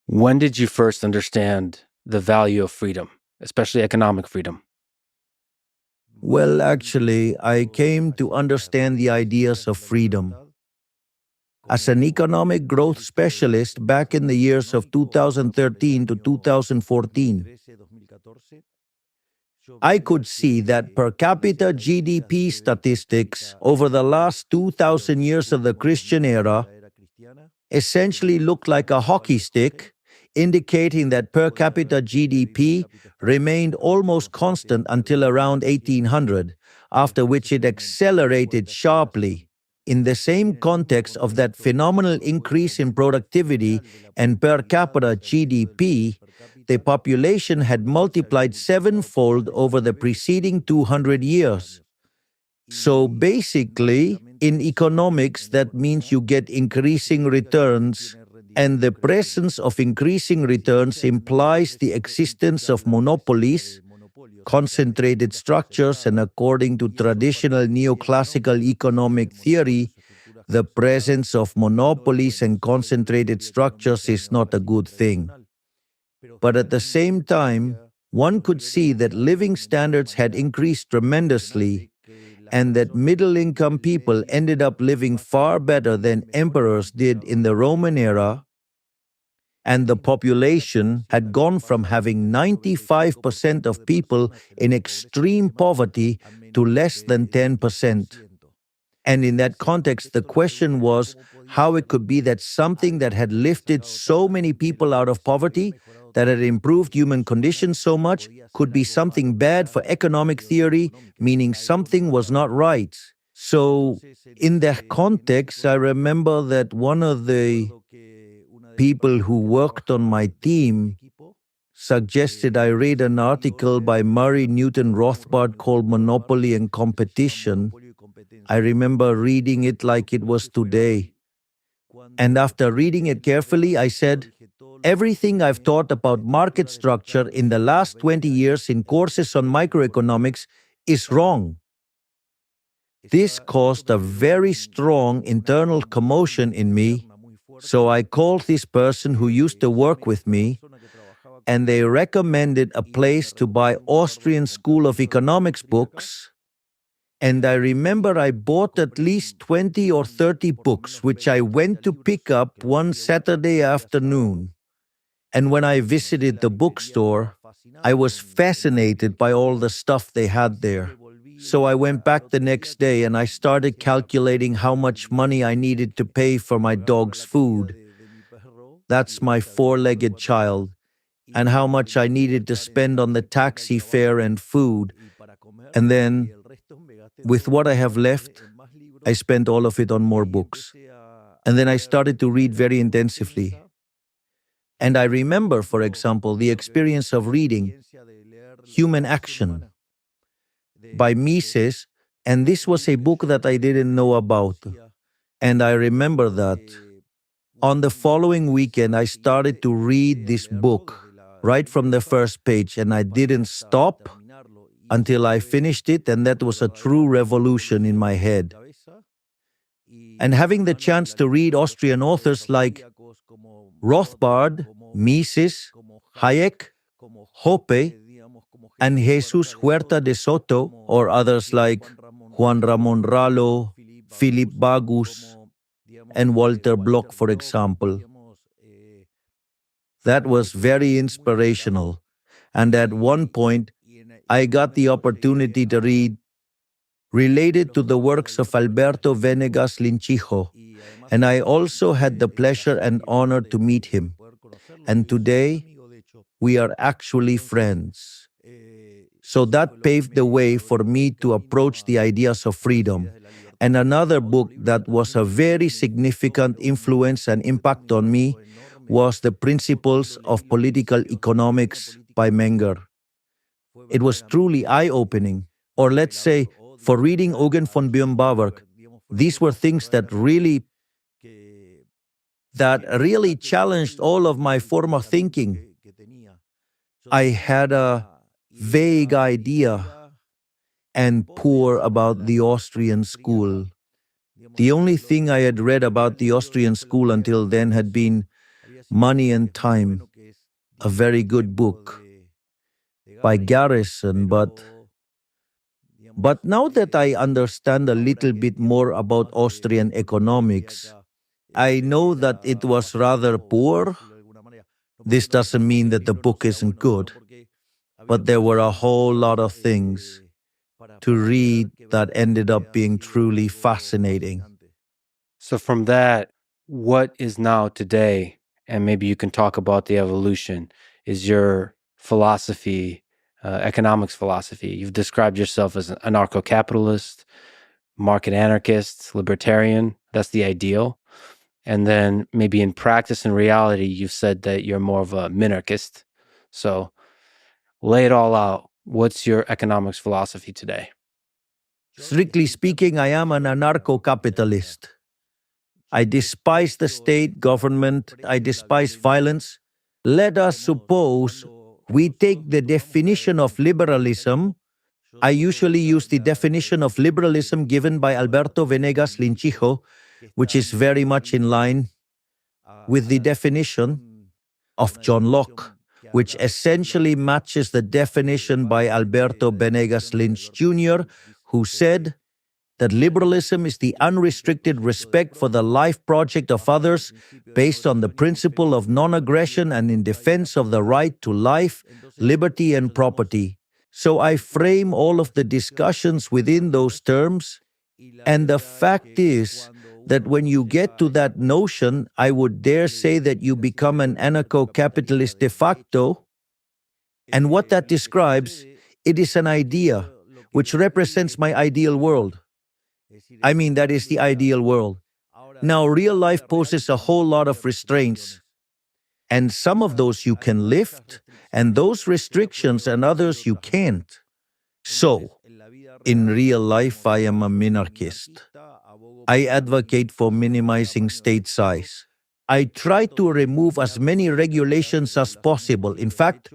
When did you first understand the value of freedom, especially economic freedom? Well, actually, I came to understand the ideas of freedom. As an economic growth specialist back in the years of 2013 to 2014, I could see that per capita GDP statistics over the last 2,000 years of the Christian era essentially looked like a hockey stick, indicating that per capita GDP remained almost constant until around 1800, after which it accelerated sharply. In the same context of that phenomenal increase in productivity and per capita GDP, the population had multiplied sevenfold over the preceding 200 years. So basically, in economics, that means you get increasing returns, and the presence of increasing returns implies the existence of monopolies, concentrated structures, and according to traditional neoclassical economic theory, the presence of monopolies and concentrated structures is not a good thing. But at the same time, one could see that living standards had increased tremendously and that middle-income people ended up living far better than emperors did in the Roman era, and the population had gone from having 95% of people in extreme poverty to less than 10%. And in that context, the question was how it could be that something that had lifted so many people out of poverty, that had improved human conditions so much, could be something bad for economic theory, meaning something was not right. So, in that context, I remember that one of the people who worked on my team suggested I read an article by Murray Newton Rothbard called Monopoly and Competition. I remember reading it like it was today. And after reading it carefully, I said, everything I've taught about market structure in the last 20 years in courses on microeconomics is wrong. This caused a very strong internal commotion in me, so I called this person who used to work with me, and they recommended a place to buy Austrian School of Economics books. And I remember I bought at least 20 or 30 books, which I went to pick up one Saturday afternoon. And when I visited the bookstore, I was fascinated by all the stuff they had there. So I went back the next day and I started calculating how much money I needed to pay for my dog's food. That's my four-legged child. And how much I needed to spend on the taxi fare and food. And then, with what I have left, I spent all of it on more books. And then I started to read very intensively. And I remember, for example, the experience of reading Human Action by Mises, and this was a book that I didn't know about. And I remember that on the following weekend, I started to read this book right from the first page, and I didn't stop until I finished it, and that was a true revolution in my head. And having the chance to read Austrian authors like Rothbard, Mises, Hayek, Hoppe, and Jesus Huerta de Soto, or others like Juan Ramon Rallo, Philip Bagus, and Walter Block, for example. That was very inspirational. And at one point, I got the opportunity to read related to the works of Alberto Venegas Linchijo, and I also had the pleasure and honor to meet him. And today, we are actually friends. So that paved the way for me to approach the ideas of freedom. And another book that was a very significant influence and impact on me was The Principles of Political Economics by Menger. It was truly eye-opening. Or let's say, for reading Eugen von Böhm-Bawerk, these were things that really challenged all of my form of thinking. I had a vague idea and poor about the Austrian school. The only thing I had read about the Austrian school until then had been Money and Time, a very good book by Garrison, but now that I understand a little bit more about Austrian economics, I know that it was rather poor. This doesn't mean that the book isn't good, but there were a whole lot of things to read that ended up being truly fascinating. So from that, what is now today, and maybe you can talk about the evolution, is your philosophy, economics philosophy. You've described yourself as an anarcho-capitalist, market anarchist, libertarian. That's the ideal. And then maybe in practice and reality, you've said that you're more of a minarchist. So lay it all out. What's your economics philosophy today? Strictly speaking, I am an anarcho capitalist. I despise the state government, I despise violence. Let us suppose we take the definition of liberalism. I usually use the definition of liberalism given by Alberto Venegas Linchijo, which is very much in line with the definition of John Locke, which essentially matches the definition by Alberto Venegas Lynch Jr., who said that liberalism is the unrestricted respect for the life project of others based on the principle of non-aggression and in defense of the right to life, liberty, and property. So I frame all of the discussions within those terms, and the fact is that when you get to that notion, I would dare say that you become an anarcho-capitalist de facto. And what that describes, it is an idea which represents my ideal world. I mean, that is the ideal world. Now, real life poses a whole lot of restraints, and some of those you can lift, and those restrictions and others you can't. So, in real life, I am a minarchist. I advocate for minimizing state size. I try to remove as many regulations as possible. In fact,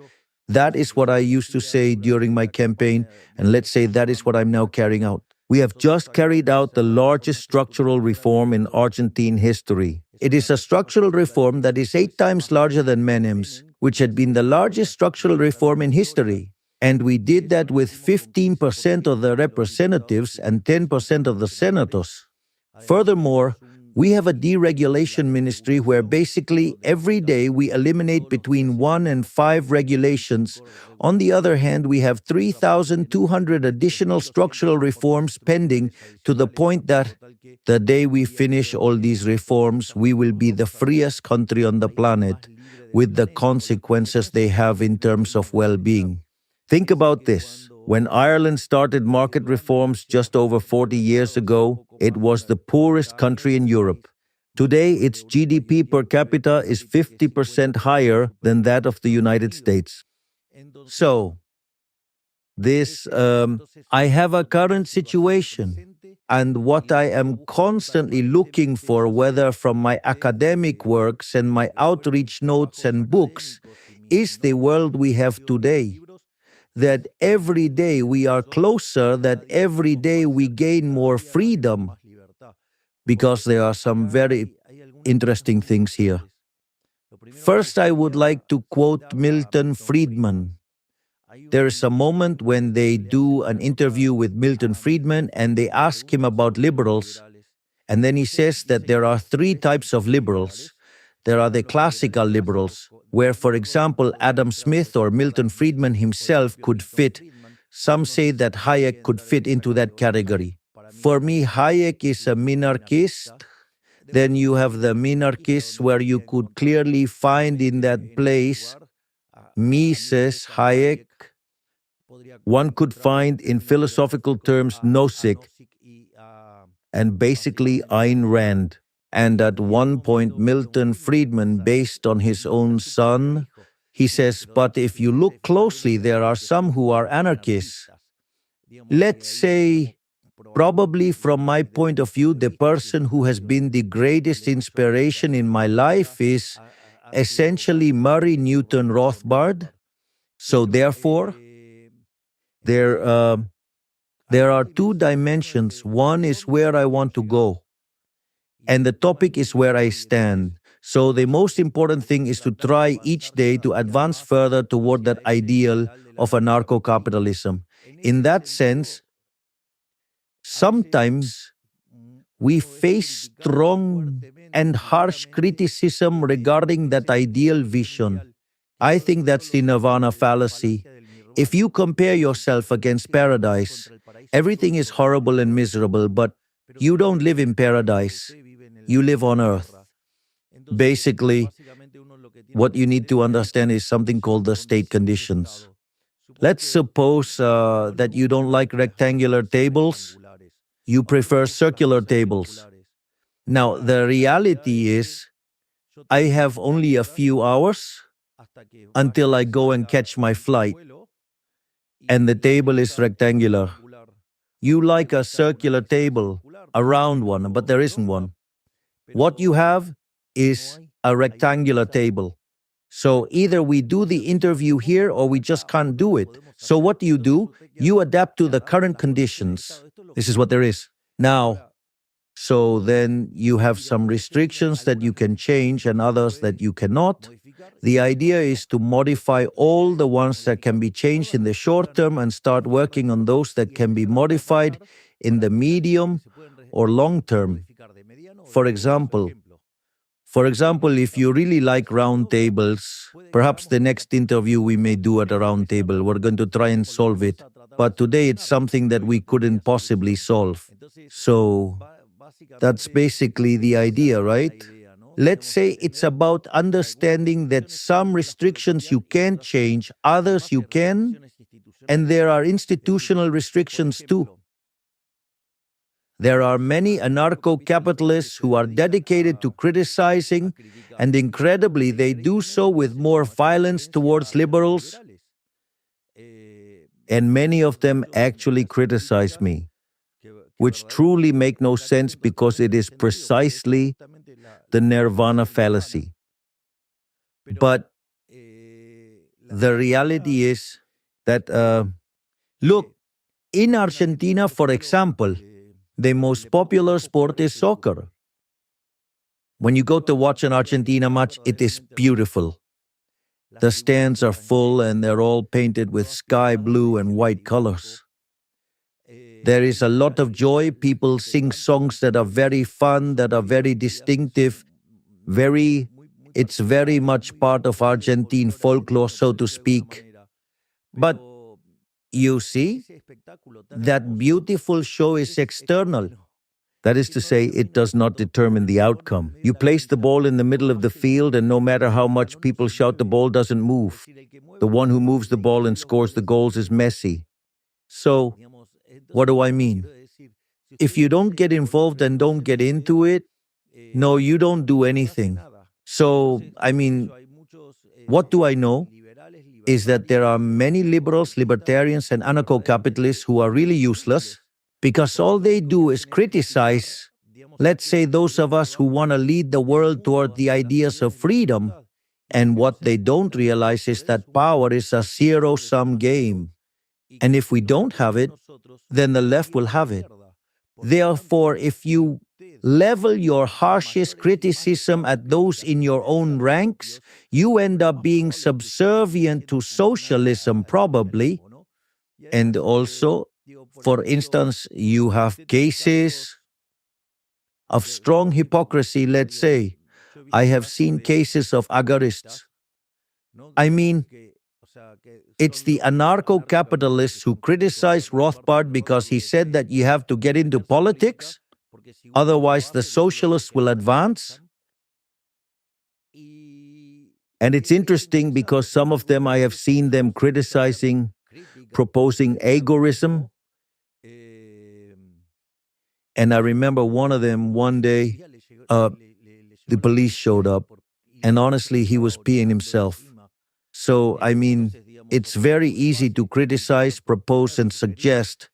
that is what I used to say during my campaign, and let's say that is what I'm now carrying out. We have just carried out the largest structural reform in Argentine history. It is a structural reform that is 8 times larger than Menem's, which had been the largest structural reform in history. And we did that with 15% of the representatives and 10% of the senators. Furthermore, we have a deregulation ministry where basically every day we eliminate between 1 and 5 regulations. On the other hand, we have 3,200 additional structural reforms pending, to the point that the day we finish all these reforms, we will be the freest country on the planet, with the consequences they have in terms of well-being. Think about this. When Ireland started market reforms just over 40 years ago, it was the poorest country in Europe. Today, its GDP per capita is 50% higher than that of the United States. So, I have a current situation, and what I am constantly looking for, whether from my academic works and my outreach notes and books, is the world we have today. That every day we are closer, that every day we gain more freedom, because there are some very interesting things here. First, I would like to quote Milton Friedman. There is a moment when they do an interview with Milton Friedman and they ask him about liberals, and then he says that there are 3 types of liberals. There are the classical liberals, where, for example, Adam Smith or Milton Friedman himself could fit. Some say that Hayek could fit into that category. For me, Hayek is a minarchist. Then you have the minarchists where you could clearly find in that place, Mises, Hayek. One could find in philosophical terms Nozick and basically Ayn Rand. And at one point, Milton Friedman, based on his own son, he says, but if you look closely, there are some who are anarchists. Let's say, probably from my point of view, the person who has been the greatest inspiration in my life is essentially Murray Newton Rothbard. So therefore, there are 2 dimensions. One is where I want to go, and the topic is where I stand. So the most important thing is to try each day to advance further toward that ideal of anarcho-capitalism. In that sense, sometimes we face strong and harsh criticism regarding that ideal vision. I think that's the nirvana fallacy. If you compare yourself against paradise, everything is horrible and miserable, but you don't live in paradise. You live on earth. Basically, what you need to understand is something called the state conditions. Let's suppose that you don't like rectangular tables, you prefer circular tables. Now, the reality is, I have only a few hours until I go and catch my flight, and the table is rectangular. You like a circular table, a round one, but there isn't one. What you have is a rectangular table. So either we do the interview here or we just can't do it. So what do? You adapt to the current conditions. This is what there is. Now, so then you have some restrictions that you can change and others that you cannot. The idea is to modify all the ones that can be changed in the short term and start working on those that can be modified in the medium or long term. For example, if you really like round tables, perhaps the next interview we may do at a round table, we're going to try and solve it. But today it's something that we couldn't possibly solve. So that's basically the idea, right? Let's say it's about understanding that some restrictions you can't change, others you can, and there are institutional restrictions too. There are many anarcho-capitalists who are dedicated to criticizing, and incredibly, they do so with more violence towards liberals, and many of them actually criticize me, which truly make no sense because it is precisely the nirvana fallacy. But the reality is that, look, in Argentina, for example, the most popular sport is soccer. When you go to watch an Argentina match, it is beautiful. The stands are full and they're all painted with sky blue and white colors. There is a lot of joy. People sing songs that are very fun, that are very distinctive. It's very much part of Argentine folklore, so to speak. But you see, that beautiful show is external. That is to say, it does not determine the outcome. You place the ball in the middle of the field, and no matter how much people shout, the ball doesn't move. The one who moves the ball and scores the goals is Messi. So, what do I mean? If you don't get involved and don't get into it, no, you don't do anything. So, what do I know? Is that there are many liberals, libertarians, and anarcho-capitalists who are really useless because all they do is criticize, let's say, those of us who want to lead the world toward the ideas of freedom. And what they don't realize is that power is a zero-sum game. And if we don't have it, then the left will have it. Therefore, if you level your harshest criticism at those in your own ranks, you end up being subservient to socialism, probably. And also, for instance, you have cases of strong hypocrisy, let's say. I have seen cases of agarists. It's the anarcho-capitalists who criticize Rothbard because he said that you have to get into politics, otherwise the socialists will advance. And it's interesting because some of them, I have seen them proposing agorism. And I remember one of them one day, the police showed up, and honestly, he was peeing himself. So, it's very easy to criticize, propose, and suggest.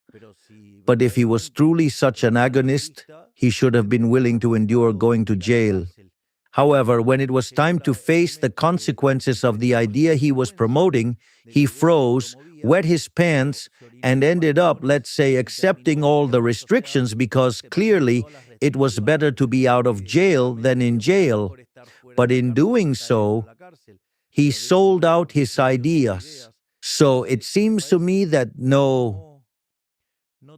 But if he was truly such an agonist, he should have been willing to endure going to jail. However, when it was time to face the consequences of the idea he was promoting, he froze, wet his pants, and ended up, let's say, accepting all the restrictions because clearly it was better to be out of jail than in jail. But in doing so, he sold out his ideas. So it seems to me that no,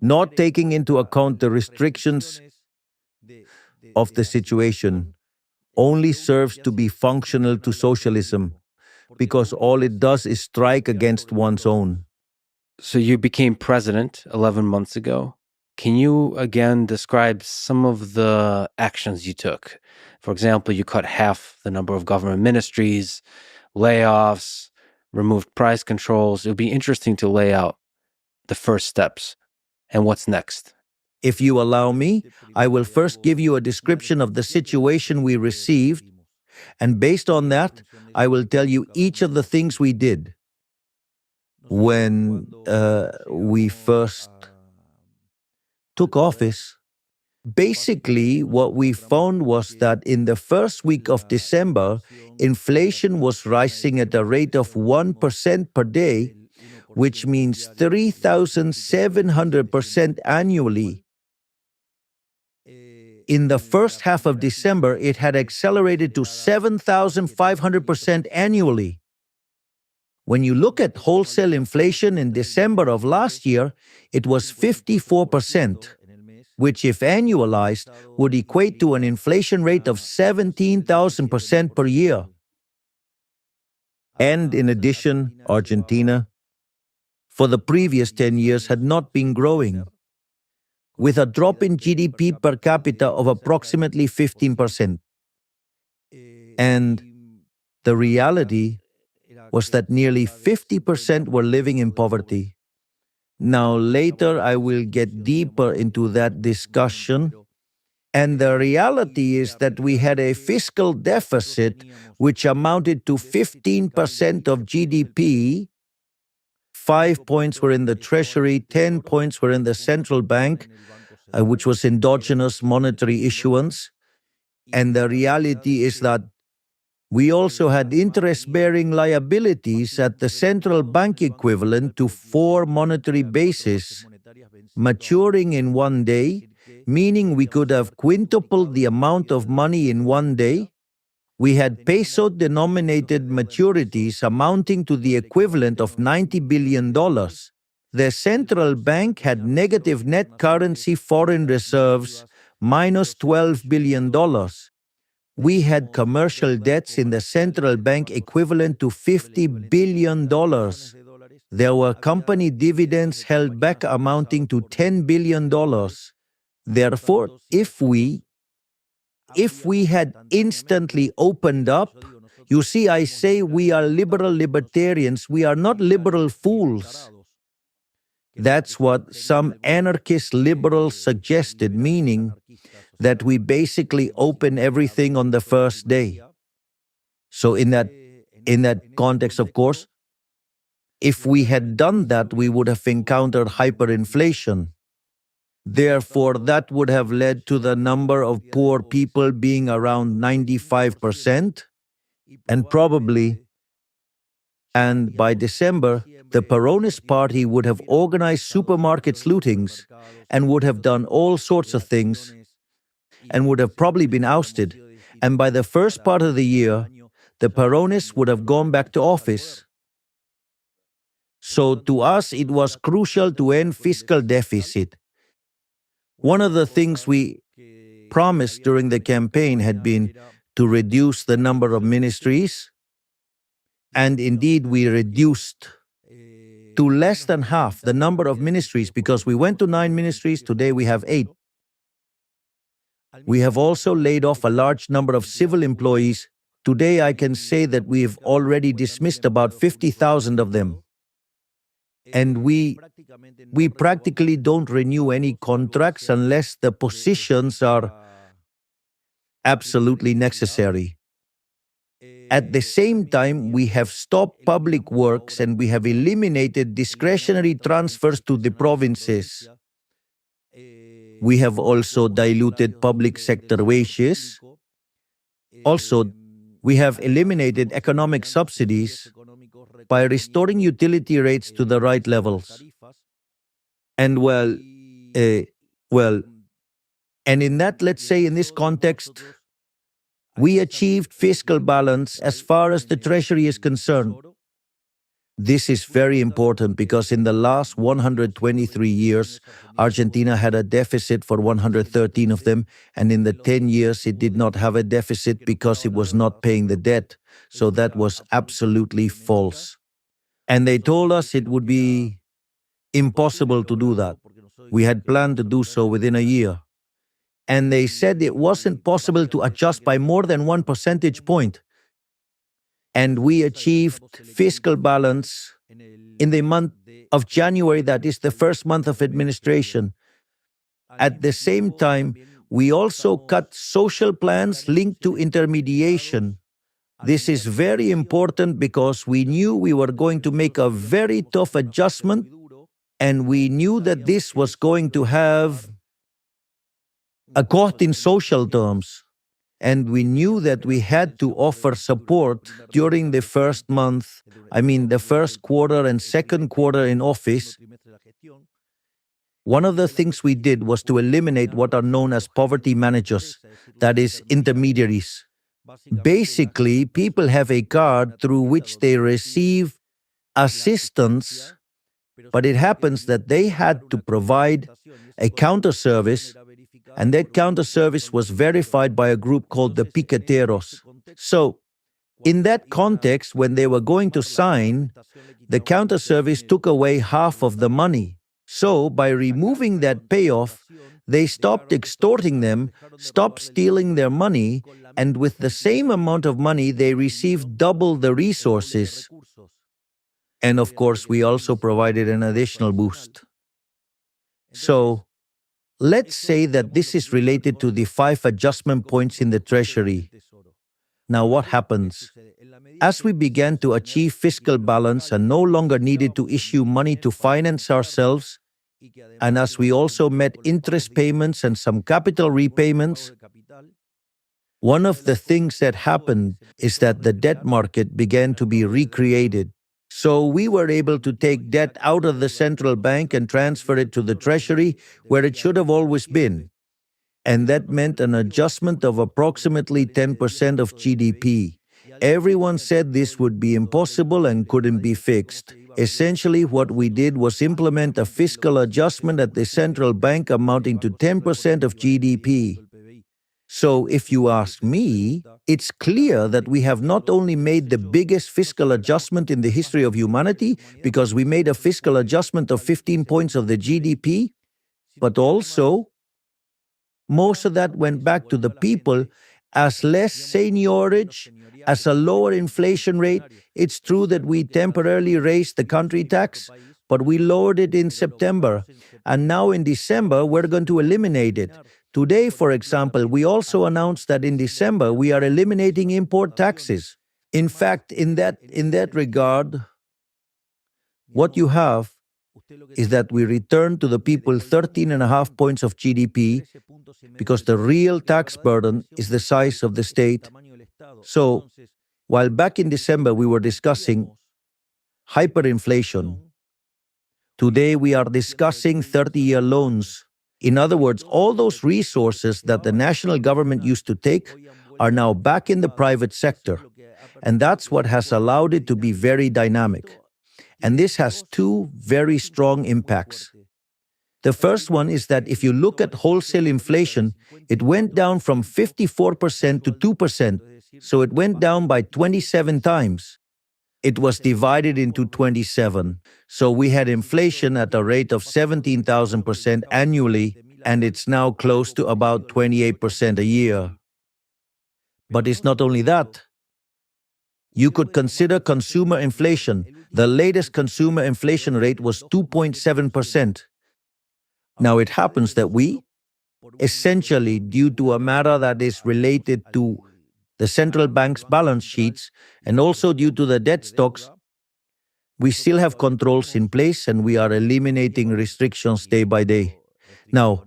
not taking into account the restrictions of the situation only serves to be functional to socialism because all it does is strike against one's own. So you became president 11 months ago. Can you again describe some of the actions you took? For example, you cut half the number of government ministries, layoffs, removed price controls. It would be interesting to lay out the first steps and what's next. If you allow me, I will first give you a description of the situation we received, and based on that, I will tell you each of the things we did. When we first took office, basically what we found was that in the first week of December, inflation was rising at a rate of 1% per day, which means 3,700% annually. In the first half of December, it had accelerated to 7,500% annually. When you look at wholesale inflation in December of last year, it was 54%, which if annualized would equate to an inflation rate of 17,000% per year. And in addition, Argentina, for the previous 10 years, had not been growing, with a drop in GDP per capita of approximately 15%. And the reality was that nearly 50% were living in poverty. Now, later I will get deeper into that discussion. And the reality is that we had a fiscal deficit which amounted to 15% of GDP. 5 points were in the Treasury, 10 points were in the central bank, which was endogenous monetary issuance. And the reality is that we also had interest-bearing liabilities at the central bank equivalent to 4 monetary bases, maturing in one day, meaning we could have quintupled the amount of money in one day. We had peso-denominated maturities amounting to the equivalent of $90 billion. The central bank had negative net currency foreign reserves, minus $12 billion. We had commercial debts in the central bank equivalent to $50 billion. There were company dividends held back amounting to $10 billion. Therefore, if we had instantly opened up, you see, I say we are liberal libertarians, we are not liberal fools. That's what some anarchist liberals suggested, meaning that we basically open everything on the first day. So in that context, of course, if we had done that, we would have encountered hyperinflation. Therefore, that would have led to the number of poor people being around 95%, and by December, the Peronist Party would have organized supermarkets lootings and would have done all sorts of things and would have probably been ousted. And by the first part of the year, the Peronists would have gone back to office. So to us, it was crucial to end fiscal deficit. One of the things we promised during the campaign had been to reduce the number of ministries, and indeed we reduced to less than half the number of ministries because we went to 9 ministries, today we have 8. We have also laid off a large number of civil employees. Today I can say that we have already dismissed about 50,000 of them. And we practically don't renew any contracts unless the positions are absolutely necessary. At the same time, we have stopped public works and we have eliminated discretionary transfers to the provinces. We have also diluted public sector wages. Also, we have eliminated economic subsidies by restoring utility rates to the right levels. And and in that, let's say in this context, We achieved fiscal balance as far as the Treasury is concerned. This is very important because in the last 123 years, Argentina had a deficit for 113 of them, and in the 10 years it did not have a deficit because it was not paying the debt. So that was absolutely false. And they told us it would be impossible to do that. We had planned to do so within a year. And they said it wasn't possible to adjust by more than 1 percentage point. And we achieved fiscal balance in the month of January, that is the first month of administration. At the same time, we also cut social plans linked to intermediation. This is very important because we knew we were going to make a very tough adjustment, and we knew that this was going to have a cost in social terms. And we knew that we had to offer support during the first month, the first quarter and second quarter in office. One of the things we did was to eliminate what are known as poverty managers, that is, intermediaries. Basically, people have a card through which they receive assistance, but it happens that they had to provide a counter service, and that counter service was verified by a group called the Piqueteros. So, in that context, when they were going to sign, the counter service took away half of the money. So, by removing that payoff, they stopped extorting them, stopped stealing their money, and with the same amount of money, they received double the resources. And of course, we also provided an additional boost. So, let's say that this is related to the 5 adjustment points in the Treasury. Now what happens? As we began to achieve fiscal balance and no longer needed to issue money to finance ourselves, and as we also met interest payments and some capital repayments, one of the things that happened is that the debt market began to be recreated. So we were able to take debt out of the central bank and transfer it to the Treasury, where it should have always been. And that meant an adjustment of approximately 10% of GDP. Everyone said this would be impossible and couldn't be fixed. Essentially, what we did was implement a fiscal adjustment at the central bank amounting to 10% of GDP. So if you ask me, it's clear that we have not only made the biggest fiscal adjustment in the history of humanity, because we made a fiscal adjustment of 15 points of the GDP, but also most of that went back to the people as less seigniorage, as a lower inflation rate. It's true that we temporarily raised the country tax, but we lowered it in September, and now in December we're going to eliminate it. Today, for example, we also announced that in December we are eliminating import taxes. In fact, in that regard, what you have is that we return to the people 13.5 points of GDP, because the real tax burden is the size of the state. So, while back in December we were discussing hyperinflation, today we are discussing 30-year loans. In other words, all those resources that the national government used to take are now back in the private sector. And that's what has allowed it to be very dynamic. And this has 2 very strong impacts. The first one is that if you look at wholesale inflation, it went down from 54% to 2%. So it went down by 27 times. It was divided into 27. So we had inflation at a rate of 17,000% annually, and it's now close to about 28% a year. But it's not only that. You could consider consumer inflation. The latest consumer inflation rate was 2.7%. Now it happens that we, essentially due to a matter that is related to the central bank's balance sheets, and also due to the debt stocks, we still have controls in place and we are eliminating restrictions day by day. Now,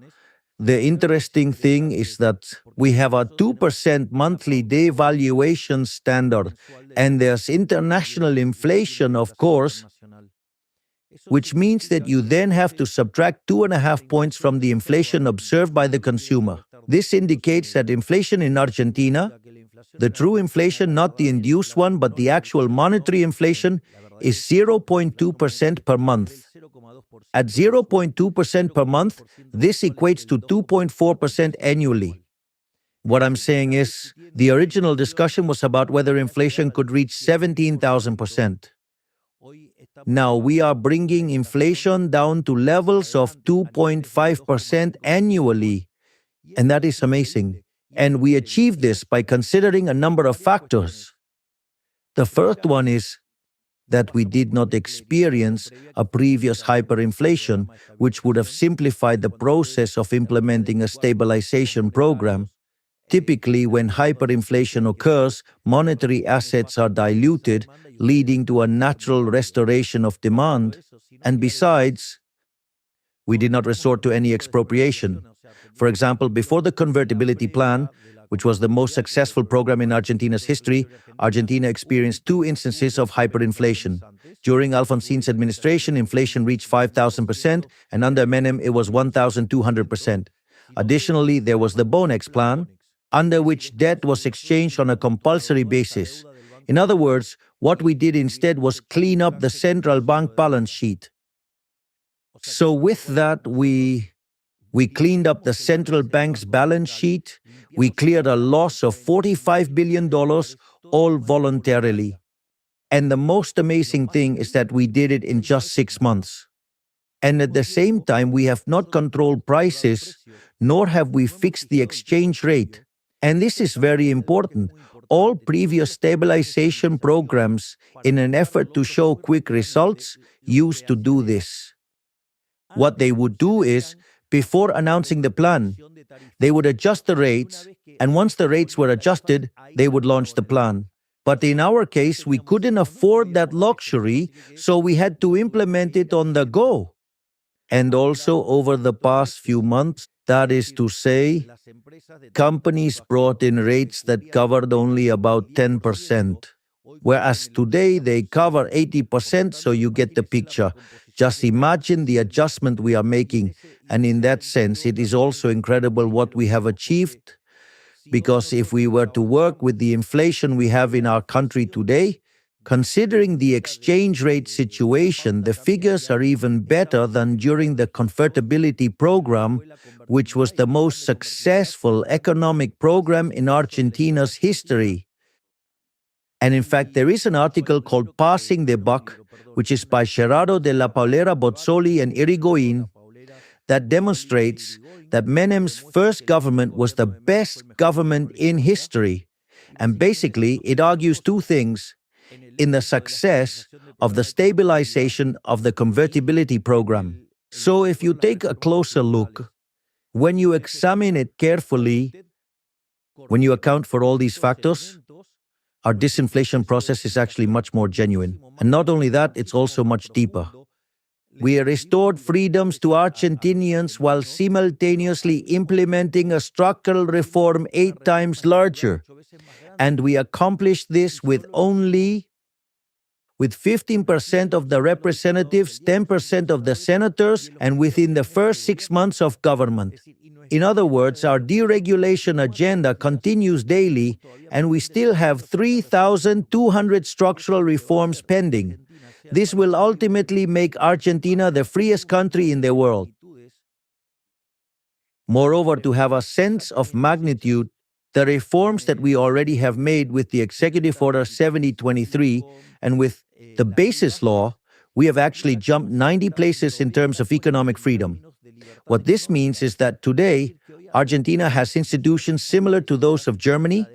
the interesting thing is that we have a 2% monthly devaluation standard, and there's international inflation, of course, which means that you then have to subtract 2.5 points from the inflation observed by the consumer. This indicates that inflation in Argentina The true inflation, not the induced one, but the actual monetary inflation, is 0.2% per month. At 0.2% per month, this equates to 2.4% annually. What I'm saying is, the original discussion was about whether inflation could reach 17,000%. Now we are bringing inflation down to levels of 2.5% annually, and that is amazing. And we achieve this by considering a number of factors. The first one is that we did not experience a previous hyperinflation, which would have simplified the process of implementing a stabilization program. Typically, when hyperinflation occurs, monetary assets are diluted, leading to a natural restoration of demand. And besides, we did not resort to any expropriation. For example, before the convertibility plan, which was the most successful program in Argentina's history, Argentina experienced two instances of hyperinflation. During Alfonsin's administration, inflation reached 5,000%, and under Menem, it was 1,200%. Additionally, there was the Bonex plan, under which debt was exchanged on a compulsory basis. In other words, what we did instead was clean up the central bank balance sheet. So with that, we cleaned up the central bank's balance sheet. We cleared a loss of $45 billion, all voluntarily. And the most amazing thing is that we did it in just 6 months. And at the same time, we have not controlled prices, nor have we fixed the exchange rate. And this is very important. All previous stabilization programs, in an effort to show quick results, used to do this. What they would do is, before announcing the plan, they would adjust the rates, and once the rates were adjusted, they would launch the plan. But in our case, we couldn't afford that luxury, so we had to implement it on the go. And also over the past few months, that is to say, companies brought in rates that covered only about 10%, whereas today they cover 80%, so you get the picture. Just imagine the adjustment we are making, and in that sense, it is also incredible what we have achieved, because if we were to work with the inflation we have in our country today, considering the exchange rate situation, the figures are even better than during the convertibility program, which was the most successful economic program in Argentina's history. And in fact, there is an article called Passing the Buck, which is by Gerardo de la Paulera Bozzoli and Irigoyen, that demonstrates that Menem's first government was the best government in history. And basically, it argues two things in the success of the stabilization of the convertibility program. So if you take a closer look, when you examine it carefully, when you account for all these factors, our disinflation process is actually much more genuine. And not only that, it's also much deeper. We restored freedoms to Argentinians while simultaneously implementing a structural reform 8 times larger. And we accomplished this with 15% of the representatives, 10% of the senators, and within the first 6 months of government. In other words, our deregulation agenda continues daily, and we still have 3,200 structural reforms pending. This will ultimately make Argentina the freest country in the world. Moreover, to have a sense of magnitude, the reforms that we already have made with the Executive Order 7023 and with the basis law, we have actually jumped 90 places in terms of economic freedom. What this means is that today, Argentina has institutions similar to those of Germany,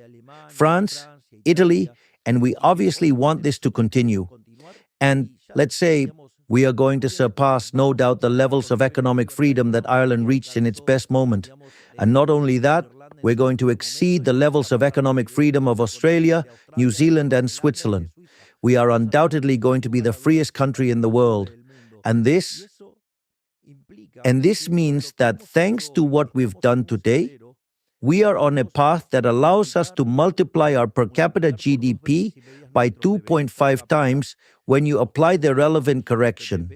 France, Italy, and we obviously want this to continue. And let's say we are going to surpass, no doubt, the levels of economic freedom that Ireland reached in its best moment. And not only that, we're going to exceed the levels of economic freedom of Australia, New Zealand, and Switzerland. We are undoubtedly going to be the freest country in the world. And this means that thanks to what we've done today, we are on a path that allows us to multiply our per capita GDP by 2.5 times when you apply the relevant correction.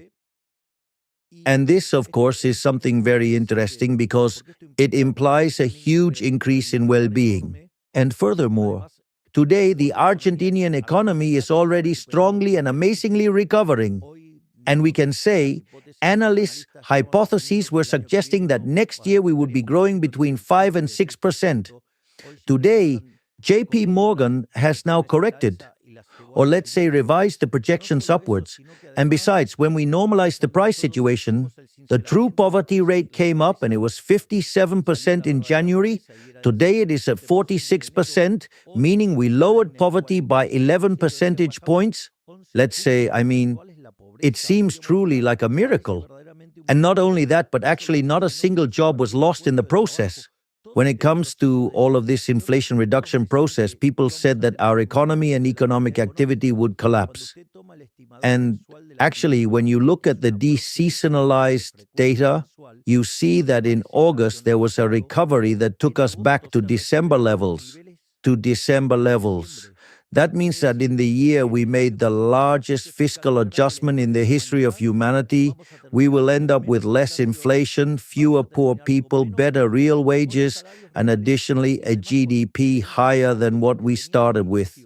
And this, of course, is something very interesting because it implies a huge increase in well-being. And furthermore, Today, the Argentinian economy is already strongly and amazingly recovering. And we can say, analysts' hypotheses were suggesting that next year we would be growing between 5 and 6%. Today, JP Morgan has now corrected, or let's say revised the projections upwards. And besides, when we normalized the price situation, the true poverty rate came up and it was 57% in January. Today it is at 46%, meaning we lowered poverty by 11 percentage points. Let's say, it seems truly like a miracle. And not only that, but actually not a single job was lost in the process. When it comes to all of this inflation reduction process, people said that our economy and economic activity would collapse. And actually, when you look at the deseasonalized data, you see that in August there was a recovery that took us back to December levels. That means that in the year we made the largest fiscal adjustment in the history of humanity. We will end up with less inflation, fewer poor people, better real wages, and additionally a GDP higher than what we started with.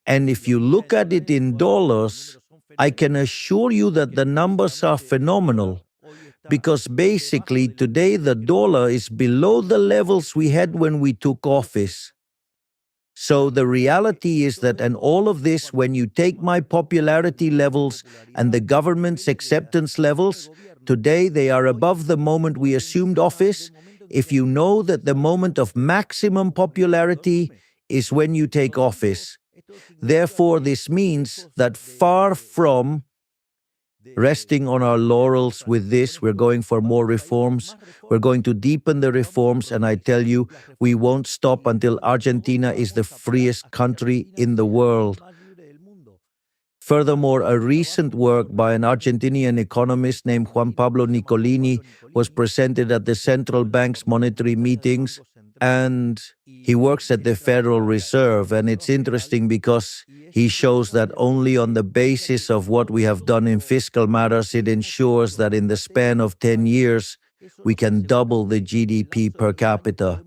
And if you look at it in dollars, I can assure you that the numbers are phenomenal. Because basically today the dollar is below the levels we had when we took office. So the reality is that, and all of this, when you take my popularity levels and the government's acceptance levels, today they are above the moment we assumed office. If you know that the moment of maximum popularity is when you take office. Therefore, this means that far from resting on our laurels with this, we're going for more reforms. We're going to deepen the reforms, and I tell you, we won't stop until Argentina is the freest country in the world. Furthermore, a recent work by an Argentinian economist named Juan Pablo Nicolini was presented at the central bank's monetary meetings, and he works at the Federal Reserve. And it's interesting because he shows that only on the basis of what we have done in fiscal matters, it ensures that in the span of 10 years, we can double the GDP per capita,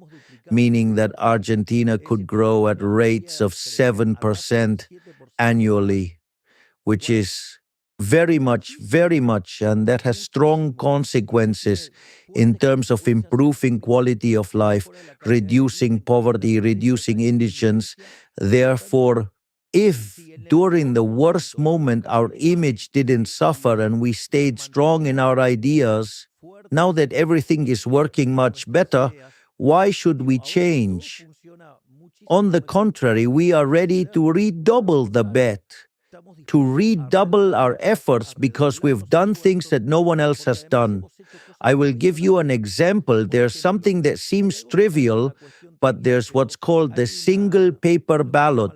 meaning that Argentina could grow at rates of 7% annually, which is very much, and that has strong consequences in terms of improving quality of life, reducing poverty, reducing indigence. Therefore, if during the worst moment our image didn't suffer and we stayed strong in our ideas, now that everything is working much better, why should we change? On the contrary, we are ready to redouble the bet, to redouble our efforts because we've done things that no one else has done. I will give you an example. There's something that seems trivial, but there's what's called the single paper ballot.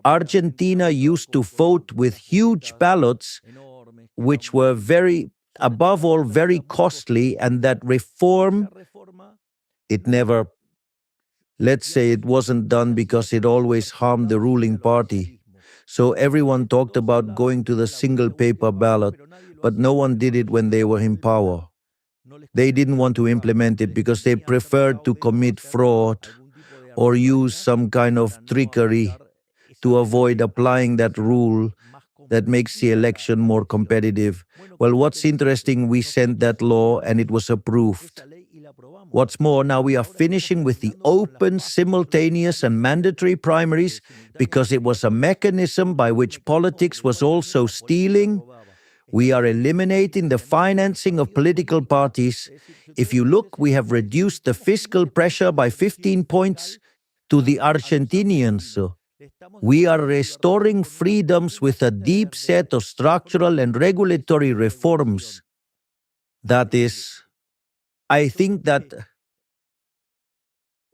Argentina used to vote with huge ballots, which were above all, very costly, and that reform, let's say it wasn't done because it always harmed the ruling party. So everyone talked about going to the single paper ballot, but no one did it when they were in power. They didn't want to implement it because they preferred to commit fraud or use some kind of trickery to avoid applying that rule that makes the election more competitive. Well, what's interesting, we sent that law and it was approved. What's more, now we are finishing with the open, simultaneous and mandatory primaries because it was a mechanism by which politics was also stealing. We are eliminating the financing of political parties. If you look, we have reduced the fiscal pressure by 15 points to the Argentinians. We are restoring freedoms with a deep set of structural and regulatory reforms. That is, I think that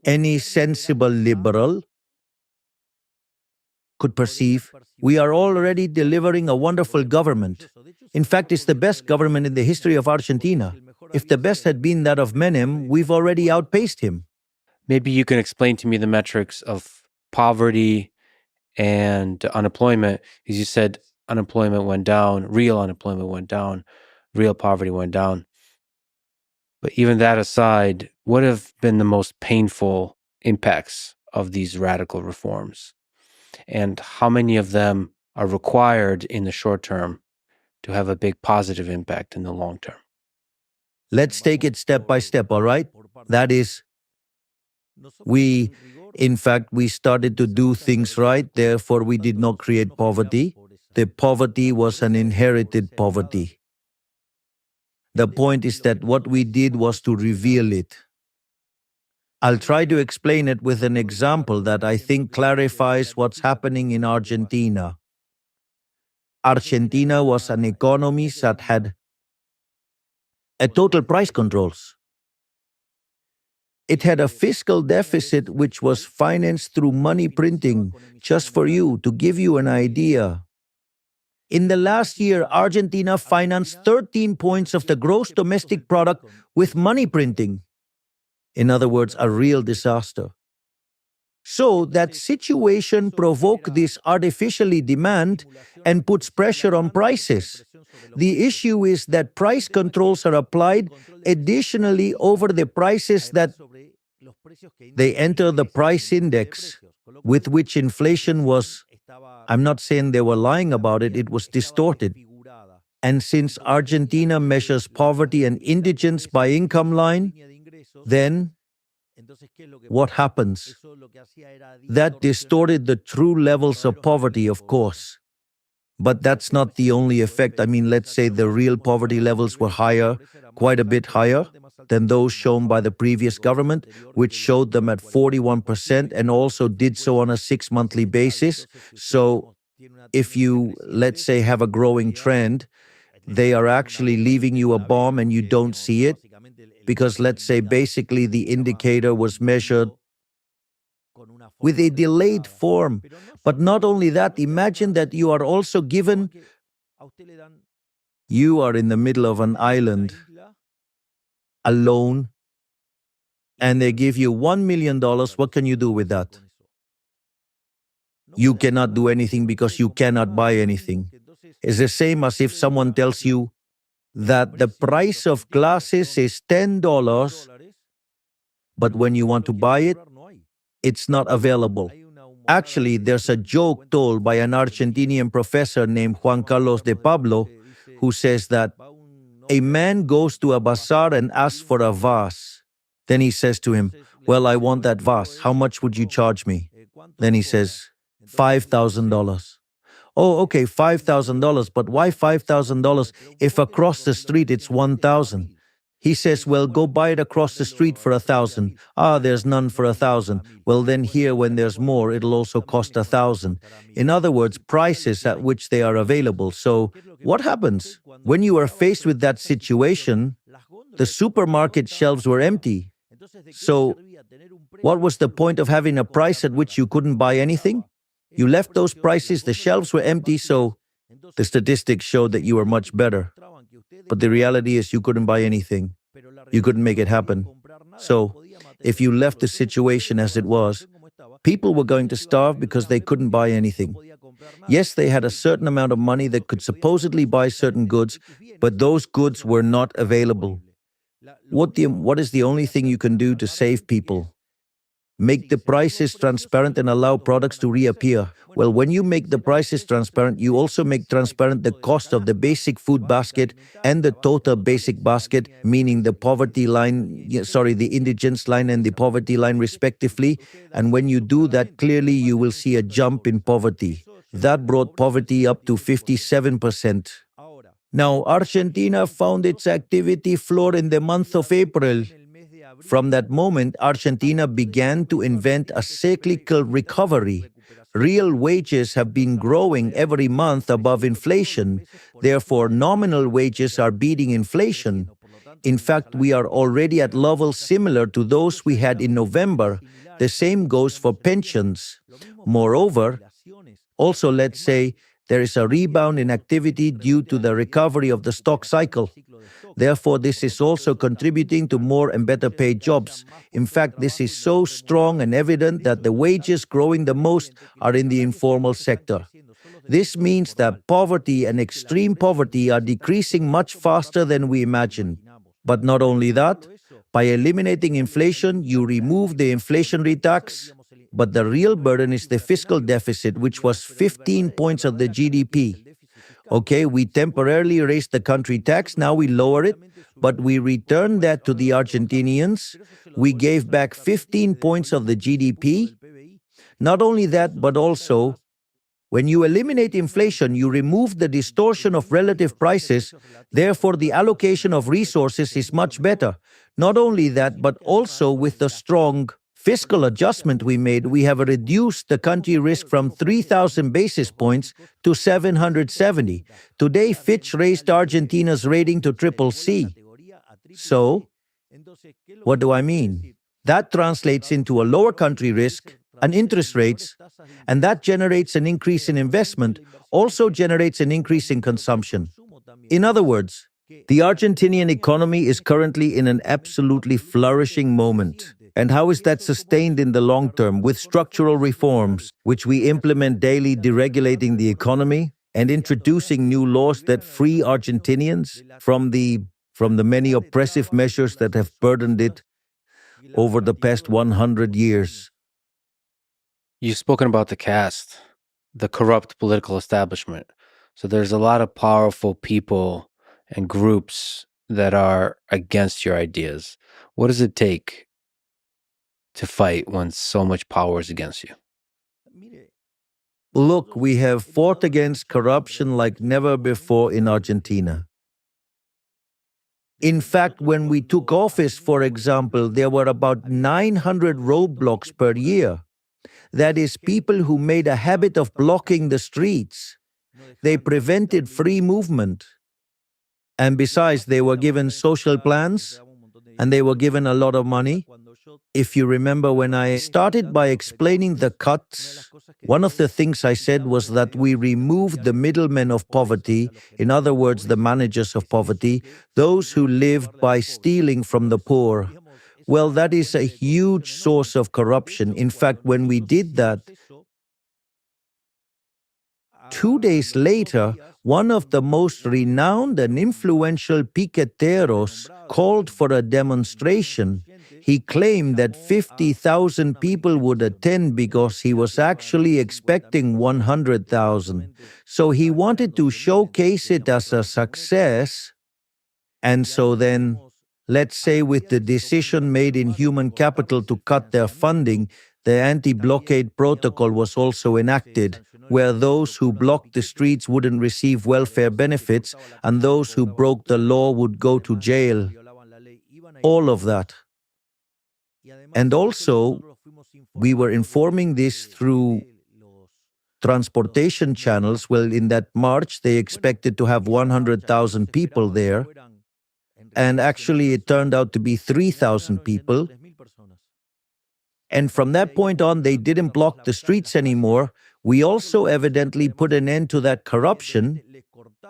any sensible liberal could perceive we are already delivering a wonderful government. In fact, it's the best government in the history of Argentina. If the best had been that of Menem, we've already outpaced him. Maybe you can explain to me the metrics of poverty and unemployment. As you said, unemployment went down, real unemployment went down, real poverty went down. But even that aside, what have been the most painful impacts of these radical reforms? And how many of them are required in the short term to have a big positive impact in the long term? Let's take it step by step, all right? That is, we started to do things right, therefore we did not create poverty. The poverty was an inherited poverty. The point is that what we did was to reveal it. I'll try to explain it with an example that I think clarifies what's happening in Argentina. Argentina was an economy that had a total price controls. It had a fiscal deficit which was financed through money printing. Just for you, to give you an idea, in the last year, Argentina financed 13 points of the gross domestic product with money printing. In other words, a real disaster. So that situation provoked this artificially demand and puts pressure on prices. The issue is that price controls are applied additionally over the prices that they enter the price index with which inflation was, I'm not saying they were lying about it, it was distorted. And since Argentina measures poverty and indigence by income line, then what happens? That distorted the true levels of poverty, of course. But that's not the only effect. I mean, let's say the real poverty levels were higher, quite a bit higher than those shown by the previous government, which showed them at 41% and also did so on a 6-monthly basis. So if you, let's say, have a growing trend, they are actually leaving you a bomb and you don't see it. Because let's say basically the indicator was measured with a delayed form. But not only that, imagine that you are also given, you are in the middle of an island, alone, and they give you $1 million. What can you do with that? You cannot do anything because you cannot buy anything. It's the same as if someone tells you that the price of glasses is $10, but when you want to buy it, it's not available. Actually, there's a joke told by an Argentinian professor named Juan Carlos de Pablo, who says that a man goes to a bazaar and asks for a vase. Then he says to him, "Well, I want that vase. How much would you charge me?" Then he says, $5,000. Oh, okay, $5,000, but why $5,000 if across the street it's 1,000? He says, well, go buy it across the street for 1,000. Ah, there's none for 1,000. Well, then here, when there's more, it'll also cost 1,000. In other words, prices at which they are available. So what happens? When you are faced with that situation, the supermarket shelves were empty. So what was the point of having a price at which you couldn't buy anything? You left those prices, the shelves were empty, so the statistics showed that you were much better. But the reality is you couldn't buy anything. You couldn't make it happen. So if you left the situation as it was, people were going to starve because they couldn't buy anything. Yes, they had a certain amount of money that could supposedly buy certain goods, but those goods were not available. What is the only thing you can do to save people? Make the prices transparent and allow products to reappear. Well, when you make the prices transparent, you also make transparent the cost of the basic food basket and the total basic basket, meaning the poverty line, the indigence line and the poverty line respectively. And when you do that, clearly you will see a jump in poverty. That brought poverty up to 57%. Now, Argentina found its activity floor in the month of April. From that moment, Argentina began to invent a cyclical recovery. Real wages have been growing every month above inflation. Therefore, nominal wages are beating inflation. In fact, we are already at levels similar to those we had in November. The same goes for pensions. Moreover, also let's say there is a rebound in activity due to the recovery of the stock cycle. Therefore, this is also contributing to more and better paid jobs. In fact, this is so strong and evident that the wages growing the most are in the informal sector. This means that poverty and extreme poverty are decreasing much faster than we imagined. But not only that, by eliminating inflation, you remove the inflationary tax. but the real burden is the fiscal deficit, which was 15 points of the GDP. Okay, we temporarily raised the country tax, now we lower it, but we returned that to the Argentinians. We gave back 15 points of the GDP. Not only that, but also, when you eliminate inflation, you remove the distortion of relative prices, therefore the allocation of resources is much better. Not only that, but also with the strong fiscal adjustment we made, we have reduced the country risk from 3,000 basis points to 770. Today, Fitch raised Argentina's rating to triple C. So, what do I mean? That translates into a lower country risk, and interest rates, and that generates an increase in investment, also generates an increase in consumption. In other words, the Argentinian economy is currently in an absolutely flourishing moment. And how is that sustained in the long term? With structural reforms, which we implement daily, deregulating the economy and introducing new laws that free Argentinians from the many oppressive measures that have burdened it over the past 100 years. You've spoken about the caste, the corrupt political establishment. So there's a lot of powerful people and groups that are against your ideas. What does it take to fight when so much power is against you? Look, we have fought against corruption like never before in Argentina. In fact, when we took office, for example, there were about 900 roadblocks per year. That is, people who made a habit of blocking the streets. They prevented free movement. And besides, they were given social plans, and they were given a lot of money. If you remember, when I started by explaining the cuts, one of the things I said was that we removed the middlemen of poverty, in other words, the managers of poverty, those who lived by stealing from the poor. Well, that is a huge source of corruption. In fact, when we did that, 2 days later, one of the most renowned and influential piqueteros called for a demonstration. He claimed that 50,000 people would attend because he was actually expecting 100,000. So he wanted to showcase it as a success. And so then, let's say with the decision made in human capital to cut their funding, the anti-blockade protocol was also enacted, where those who blocked the streets wouldn't receive welfare benefits and those who broke the law would go to jail. All of that. And also, we were informing this through transportation channels. Well, in that march, they expected to have 100,000 people there. And actually, it turned out to be 3,000 people. And from that point on, they didn't block the streets anymore. We also evidently put an end to that corruption.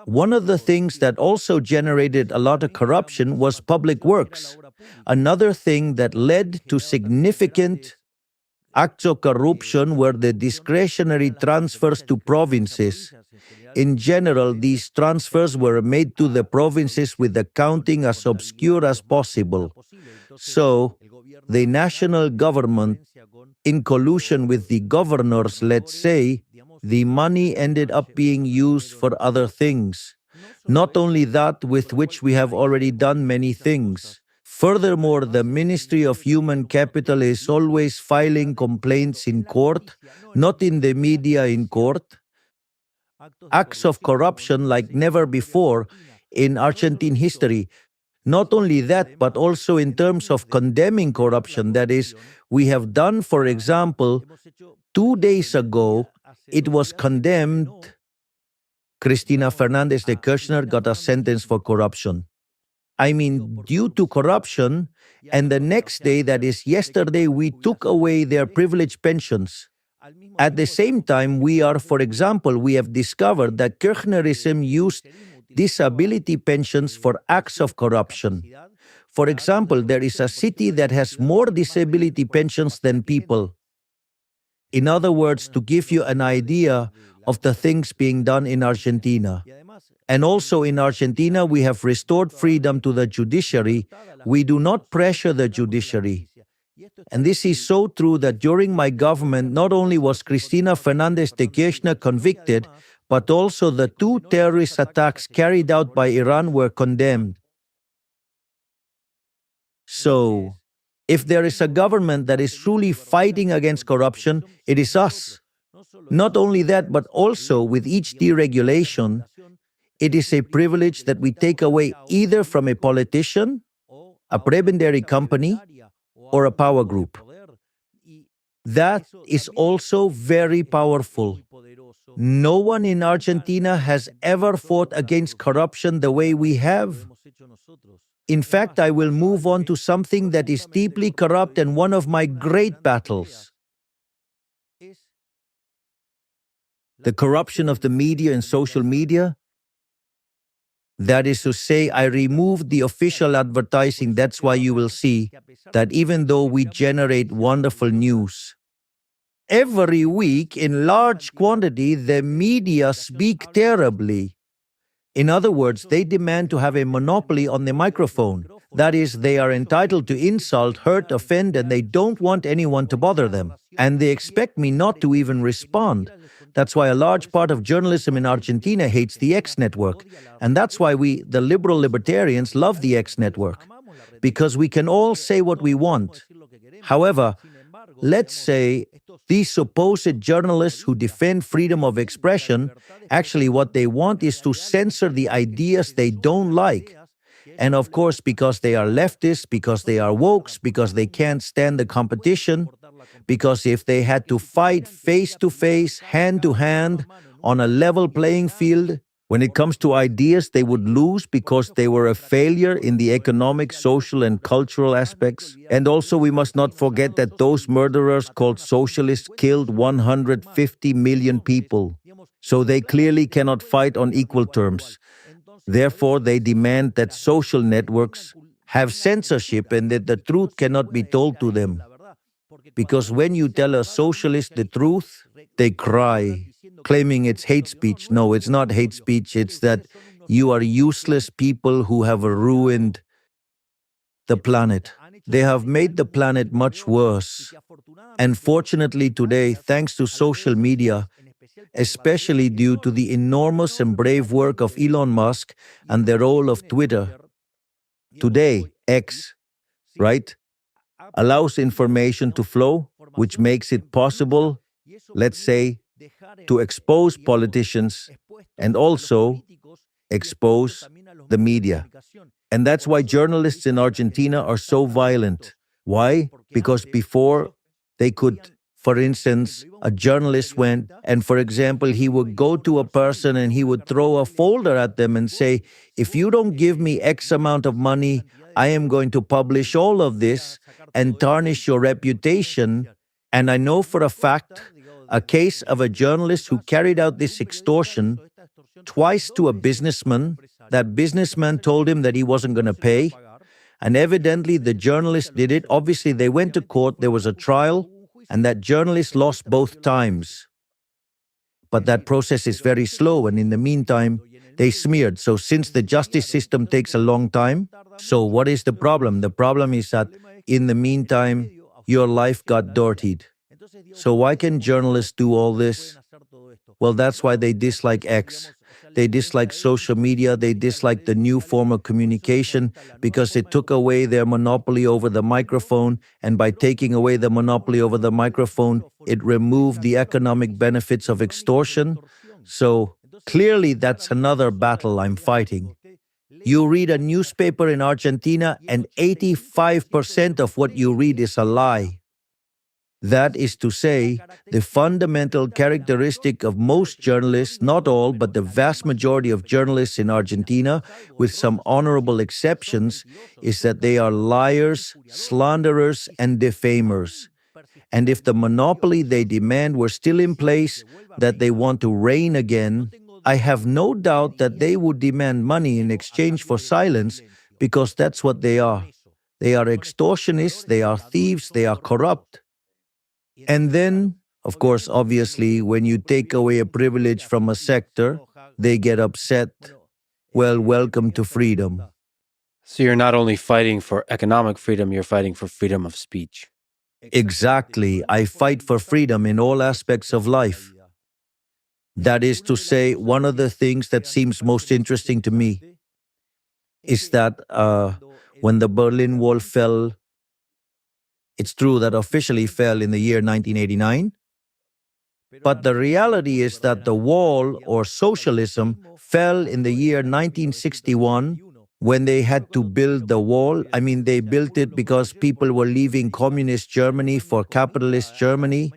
One of the things that also generated a lot of corruption was public works. Another thing that led to significant acts of corruption were the discretionary transfers to provinces. In general, these transfers were made to the provinces with accounting as obscure as possible. So, the national government, in collusion with the governors, let's say, the money ended up being used for other things. Not only that, with which we have already done many things. Furthermore, the Ministry of Human Capital is always filing complaints in court, not in the media, in court. Acts of corruption like never before in Argentine history. Not only that, but also in terms of condemning corruption. That is, we have done, for example, 2 days ago, it was condemned. Cristina Fernandez de Kirchner got a sentence for corruption. I mean, due to corruption, and the next day, that is yesterday, we took away their privileged pensions. At the same time, we have discovered that Kirchnerism used disability pensions for acts of corruption. For example, there is a city that has more disability pensions than people. In other words, to give you an idea of the things being done in Argentina. And also in Argentina, we have restored freedom to the judiciary. We do not pressure the judiciary. And this is so true that during my government, not only was Cristina Fernandez de Kirchner convicted, but also the two terrorist attacks carried out by Iran were condemned. So, if there is a government that is truly fighting against corruption, it is us. Not only that, but also with each deregulation, it is a privilege that we take away either from a politician, a prebendary company, or a power group. That is also very powerful. No one in Argentina has ever fought against corruption the way we have. In fact, I will move on to something that is deeply corrupt and one of my great battles: the corruption of the media and social media. That is to say, I removed the official advertising. That's why you will see that even though we generate wonderful news, every week in large quantity, the media speak terribly. In other words, they demand to have a monopoly on the microphone. That is, they are entitled to insult, hurt, offend, and they don't want anyone to bother them. And they expect me not to even respond. That's why a large part of journalism in Argentina hates the X network. And that's why we, the liberal libertarians, love the X network. Because we can all say what we want. However, let's say these supposed journalists who defend freedom of expression, actually what they want is to censor the ideas they don't like. And of course, because they are leftists, because they are wokes, because they can't stand the competition, because if they had to fight face to face, hand to hand, on a level playing field, when it comes to ideas, they would lose because they were a failure in the economic, social, and cultural aspects. And also, we must not forget that those murderers called socialists killed 150 million people. So they clearly cannot fight on equal terms. Therefore, they demand that social networks have censorship and that the truth cannot be told to them. Because when you tell a socialist the truth, they cry, claiming it's hate speech. No, it's not hate speech. It's that you are useless people who have ruined the planet. They have made the planet much worse. And fortunately today, thanks to social media, especially due to the enormous and brave work of Elon Musk and the role of Twitter, today, X, right, allows information to flow, which makes it possible, let's say, to expose politicians and also expose the media. And that's why journalists in Argentina are so violent. Why? Because before they could, for instance, a journalist went and, for example, he would go to a person and he would throw a folder at them and say, if you don't give me X amount of money, I am going to publish all of this and tarnish your reputation. And I know for a fact a case of a journalist who carried out this extortion twice to a businessman. That businessman told him that he wasn't going to pay. And evidently the journalist did it. Obviously, they went to court, there was a trial, and that journalist lost both times. But that process is very slow, and in the meantime, they smeared. So since the justice system takes a long time, so what is the problem? The problem is that in the meantime, your life got dirtied. So why can journalists do all this? Well, that's why they dislike X. They dislike social media. They dislike the new form of communication because it took away their monopoly over the microphone. And by taking away the monopoly over the microphone, it removed the economic benefits of extortion. So clearly, that's another battle I'm fighting. You read a newspaper in Argentina, and 85% of what you read is a lie. That is to say, the fundamental characteristic of most journalists, not all, but the vast majority of journalists in Argentina, with some honorable exceptions, is that they are liars, slanderers, and defamers. And if the monopoly they demand were still in place, that they want to reign again, I have no doubt that they would demand money in exchange for silence, because that's what they are. They are extortionists, they are thieves, they are corrupt. And then, of course, obviously, when you take away a privilege from a sector, they get upset. Well, welcome to freedom. So you're not only fighting for economic freedom, you're fighting for freedom of speech. Exactly. I fight for freedom in all aspects of life. That is to say, one of the things that seems most interesting to me is that when the Berlin Wall fell, it's true that officially fell in the year 1989, but the reality is that the wall or socialism fell in the year 1961 when they had to build the wall. I mean, they built it because people were leaving communist Germany for capitalist Germany.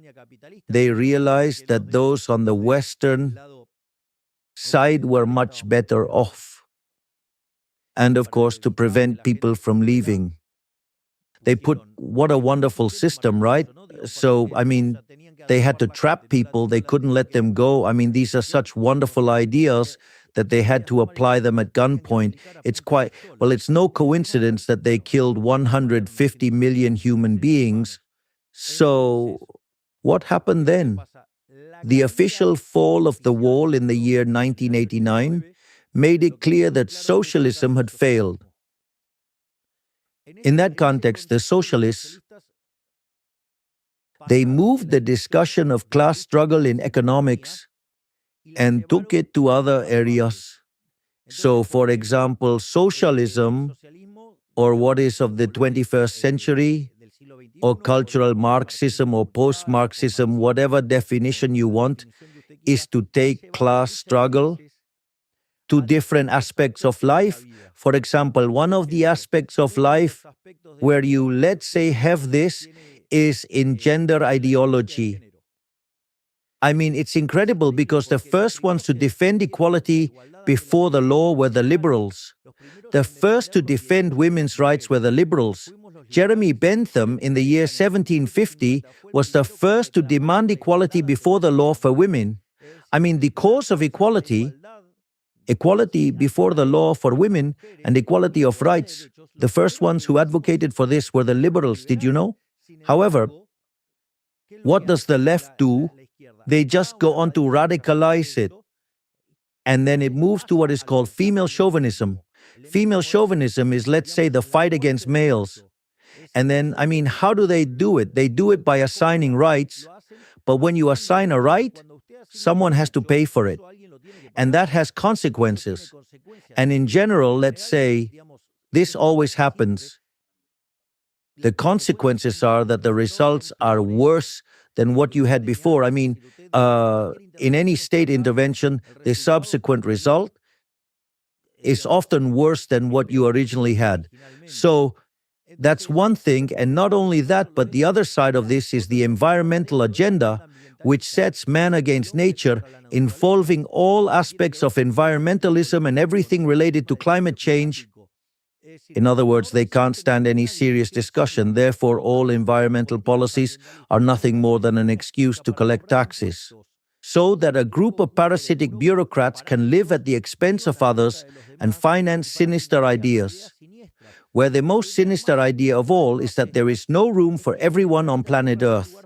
They realized that those on the Western side were much better off. And of course, to prevent people from leaving. They put, what a wonderful system, right? So, I mean, they had to trap people, they couldn't let them go. I mean, these are such wonderful ideas that they had to apply them at gunpoint. It's no coincidence that they killed 150 million human beings. So, what happened then? The official fall of the wall in the year 1989 made it clear that socialism had failed. In that context, the socialists, they moved the discussion of class struggle in economics and took it to other areas. So, for example, socialism, or what is of the 21st century, or cultural Marxism or post-Marxism, whatever definition you want, is to take class struggle to different aspects of life. For example, one of the aspects of life where you, let's say, have this is in gender ideology. I mean, it's incredible because the first ones to defend equality before the law were the liberals. The first to defend women's rights were the liberals. Jeremy Bentham, in the year 1750, was the first to demand equality before the law for women. I mean, the cause of equality, equality before the law for women, and equality of rights, the first ones who advocated for this were the liberals, did you know? However, what does the left do? They just go on to radicalize it. And then it moves to what is called female chauvinism. Female chauvinism is, let's say, the fight against males. And then, I mean, how do they do it? They do it by assigning rights. But when you assign a right, someone has to pay for it. And that has consequences. And in general, let's say, this always happens. The consequences are that the results are worse than what you had before. I mean, in any state intervention, the subsequent result is often worse than what you originally had. So that's one thing. And not only that, but the other side of this is the environmental agenda, which sets man against nature, involving all aspects of environmentalism and everything related to climate change. In other words, they can't stand any serious discussion. Therefore, all environmental policies are nothing more than an excuse to collect taxes, so that a group of parasitic bureaucrats can live at the expense of others and finance sinister ideas, where the most sinister idea of all is that there is no room for everyone on planet Earth.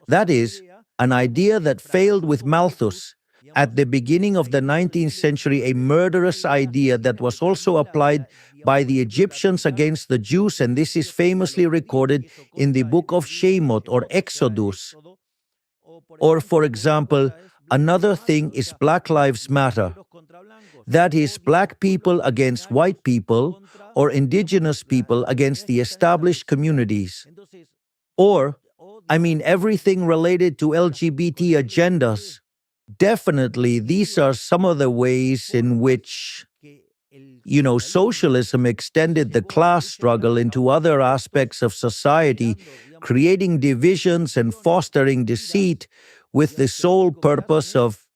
That is, an idea that failed with Malthus at the beginning of the 19th century, a murderous idea that was also applied by the Egyptians against the Jews, and this is famously recorded in the book of Shemot or Exodus. Or, for example, another thing is Black Lives Matter. That is, black people against white people, or indigenous people against the established communities. Or, I mean, everything related to LGBT agendas. Definitely, these are some of the ways in which, socialism extended the class struggle into other aspects of society, creating divisions and fostering deceit with the sole purpose of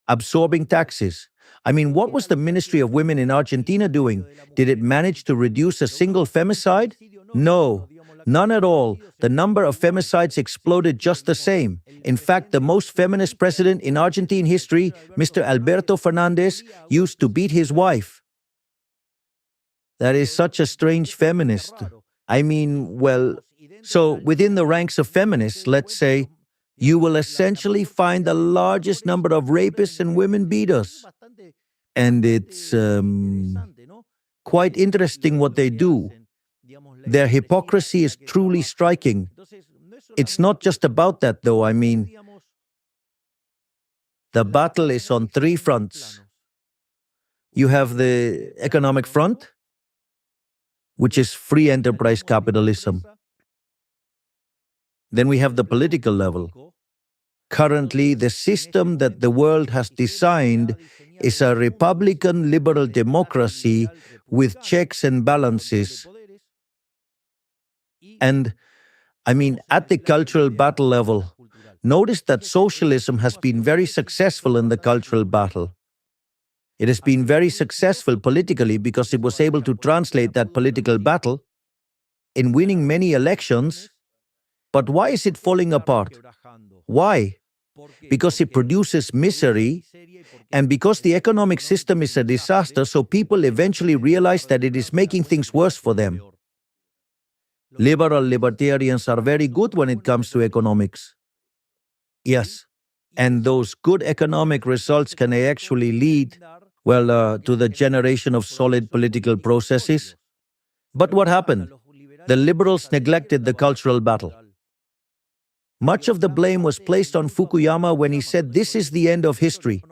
absorbing taxes. I mean, what was the Ministry of Women in Argentina doing? Did it manage to reduce a single femicide? No, none at all. The number of femicides exploded just the same. In fact, the most feminist president in Argentine history, Mr. Alberto Fernandez, used to beat his wife. That is such a strange feminist. I mean, so within the ranks of feminists, let's say, you will essentially find the largest number of rapists and women beaters. And it's quite interesting what they do. Their hypocrisy is truly striking. It's not just about that, though. I mean, the battle is on three fronts. You have the economic front, which is free enterprise capitalism. Then we have the political level. Currently, the system that the world has designed is a republican liberal democracy with checks and balances. And I mean, at the cultural battle level, notice that socialism has been very successful in the cultural battle. It has been very successful politically because it was able to translate that political battle in winning many elections. But why is it falling apart? Why? Because it produces misery, and because the economic system is a disaster, so people eventually realize that it is making things worse for them. Liberal libertarians are very good when it comes to economics. Yes. And those good economic results can actually lead, well, to the generation of solid political processes. But what happened? The liberals neglected the cultural battle. Much of the blame was placed on Fukuyama when he said this is the end of history.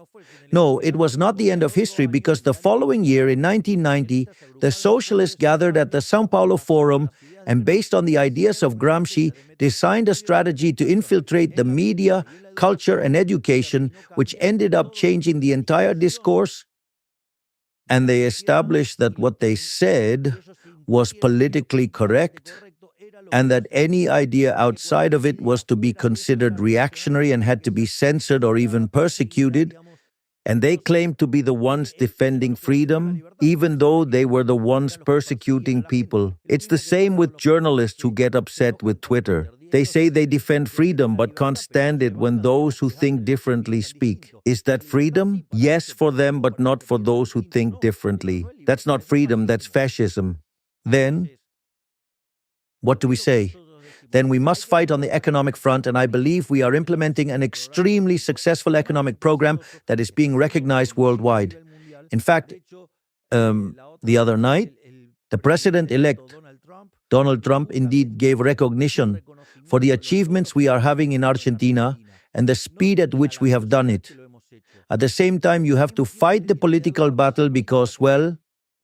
No, it was not the end of history because the following year, in 1990, the socialists gathered at the Sao Paulo Forum and, based on the ideas of Gramsci, designed a strategy to infiltrate the media, culture, and education, which ended up changing the entire discourse. And they established that what they said was politically correct, and that any idea outside of it was to be considered reactionary and had to be censored or even persecuted. And they claimed to be the ones defending freedom, even though they were the ones persecuting people. It's the same with journalists who get upset with Twitter. They say they defend freedom but can't stand it when those who think differently speak. Is that freedom? Yes, for them, but not for those who think differently. That's not freedom, that's fascism. Then, what do we say? Then we must fight on the economic front, and I believe we are implementing an extremely successful economic program that is being recognized worldwide. In fact, the other night, the president-elect, Donald Trump, indeed gave recognition for the achievements we are having in Argentina and the speed at which we have done it. At the same time, you have to fight the political battle because, well,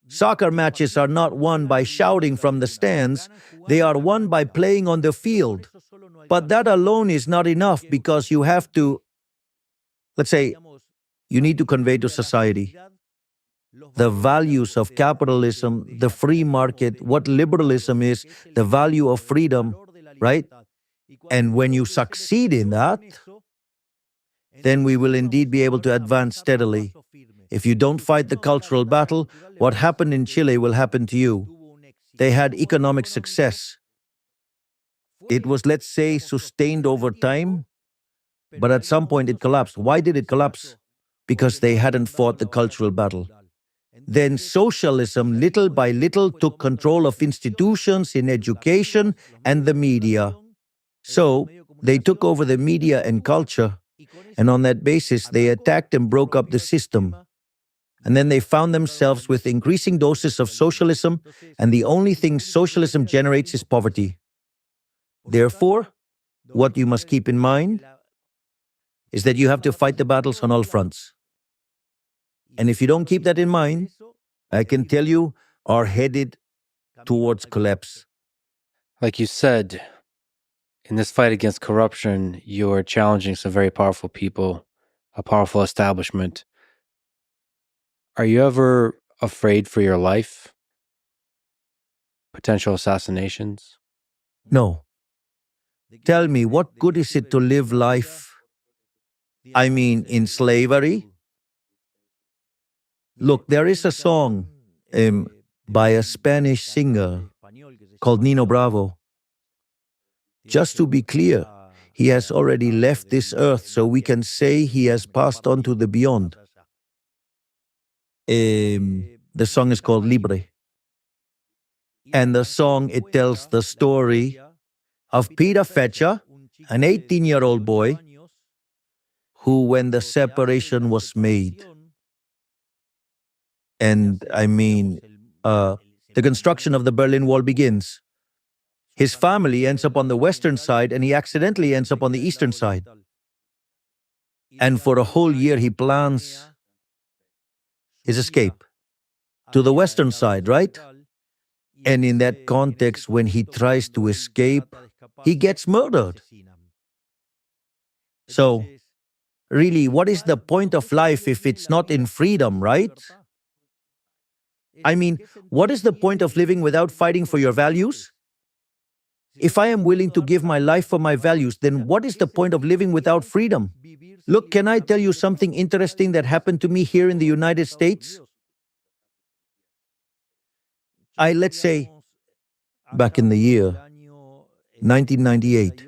soccer matches are not won by shouting from the stands, they are won by playing on the field. But that alone is not enough because you have to, let's say, you need to convey to society the values of capitalism, the free market, what liberalism is, the value of freedom, right? And when you succeed in that, then we will indeed be able to advance steadily. If you don't fight the cultural battle, what happened in Chile will happen to you. They had economic success. It was, let's say, sustained over time, but at some point it collapsed. Why did it collapse? Because they hadn't fought the cultural battle. Then socialism, little by little, took control of institutions in education and the media. So, they took over the media and culture, and on that basis, they attacked and broke up the system. And then they found themselves with increasing doses of socialism, and the only thing socialism generates is poverty. Therefore, what you must keep in mind is that you have to fight the battles on all fronts. And if you don't keep that in mind, I can tell you, are headed towards collapse. Like you said, in this fight against corruption, you're challenging some very powerful people, a powerful establishment. Are you ever afraid for your life? Potential assassinations? No. Tell me, what good is it to live life, I mean, in slavery? Look, there is a song by a Spanish singer called Nino Bravo. Just to be clear, he has already left this earth, so we can say he has passed on to the beyond. The song is called Libre. And the song, it tells the story of Peter Fecha, an 18-year-old boy, who, when the separation was made, and I mean, the construction of the Berlin Wall begins. His family ends up on the western side and he accidentally ends up on the eastern side. And for a whole year, he plans his escape to the western side, right? And in that context, when he tries to escape, he gets murdered. So, really, what is the point of life if it's not in freedom, right? I mean, what is the point of living without fighting for your values? If I am willing to give my life for my values, then what is the point of living without freedom? Look, can I tell you something interesting that happened to me here in the United States? Let's say, back in the year 1998,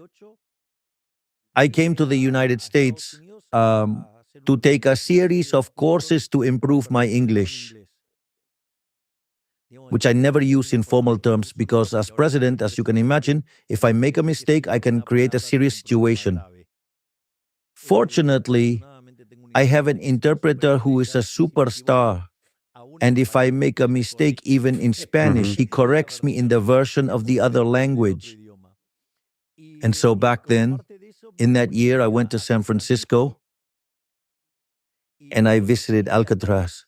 I came to the United States to take a series of courses to improve my English, which I never use in formal terms because as president, as you can imagine, if I make a mistake, I can create a serious situation. Fortunately, I have an interpreter who is a superstar. And if I make a mistake even in Spanish, he corrects me in the version of the other language. And so back then, in that year, I went to San Francisco and I visited Alcatraz.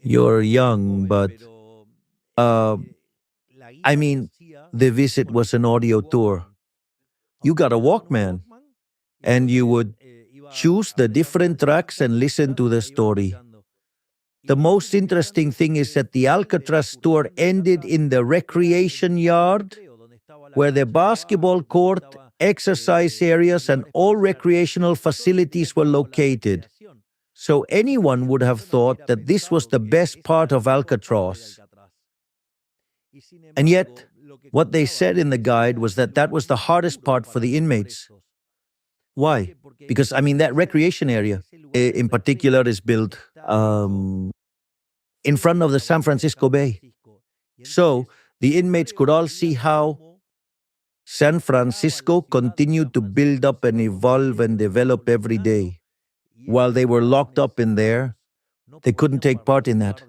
You're young, but I mean, the visit was an audio tour. You got a Walkman, and you would choose the different tracks and listen to the story. The most interesting thing is that the Alcatraz tour ended in the recreation yard, where the basketball court, exercise areas, and all recreational facilities were located. So anyone would have thought that this was the best part of Alcatraz. And yet, what they said in the guide was that that was the hardest part for the inmates. Why? Because, I mean, that recreation area in particular is built in front of the San Francisco Bay. So the inmates could all see how San Francisco continued to build up and evolve and develop every day. While they were locked up in there, they couldn't take part in that.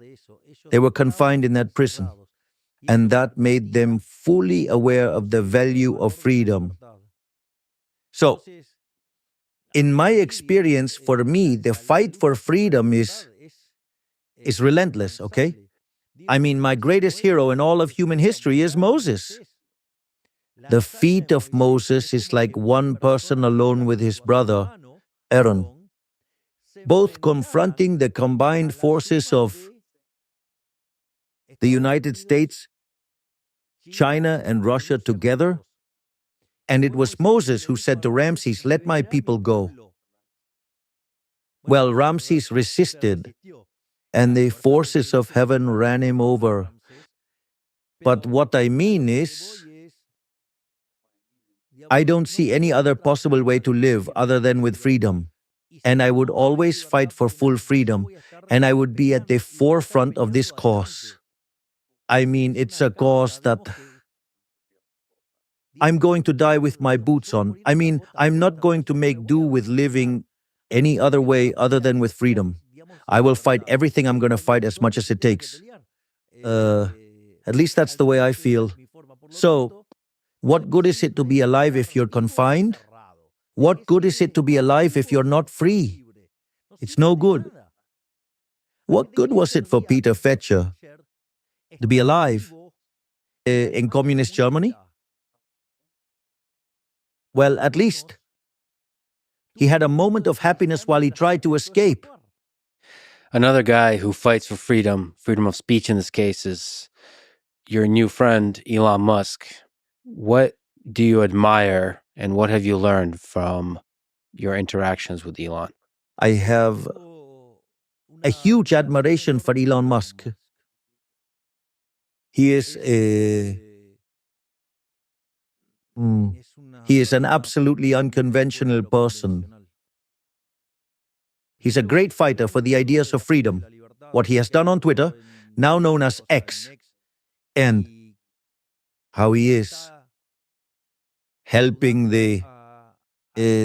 They were confined in that prison. And that made them fully aware of the value of freedom. So, in my experience, for me, the fight for freedom is relentless, okay? I mean, my greatest hero in all of human history is Moses. The feat of Moses is like one person alone with his brother, Aaron, both confronting the combined forces of the United States, China, and Russia together. And it was Moses who said to Ramses, "Let my people go." Well, Ramses resisted, and the forces of heaven ran him over. But what I mean is, I don't see any other possible way to live other than with freedom. And I would always fight for full freedom, and I would be at the forefront of this cause. I mean, it's a cause that I'm going to die with my boots on. I mean, I'm not going to make do with living any other way other than with freedom. I will fight everything I'm going to fight as much as it takes. At least that's the way I feel. So, what good is it to be alive if you're confined? What good is it to be alive if you're not free? It's no good. What good was it for Peter Fetcher to be alive in communist Germany? Well, at least he had a moment of happiness while he tried to escape. Another guy who fights for freedom of speech in this case, is your new friend, Elon Musk. What do you admire and what have you learned from your interactions with Elon? I have a huge admiration for Elon Musk. He is an absolutely unconventional person. He's a great fighter for the ideas of freedom. What he has done on Twitter, now known as X, and how he is helping the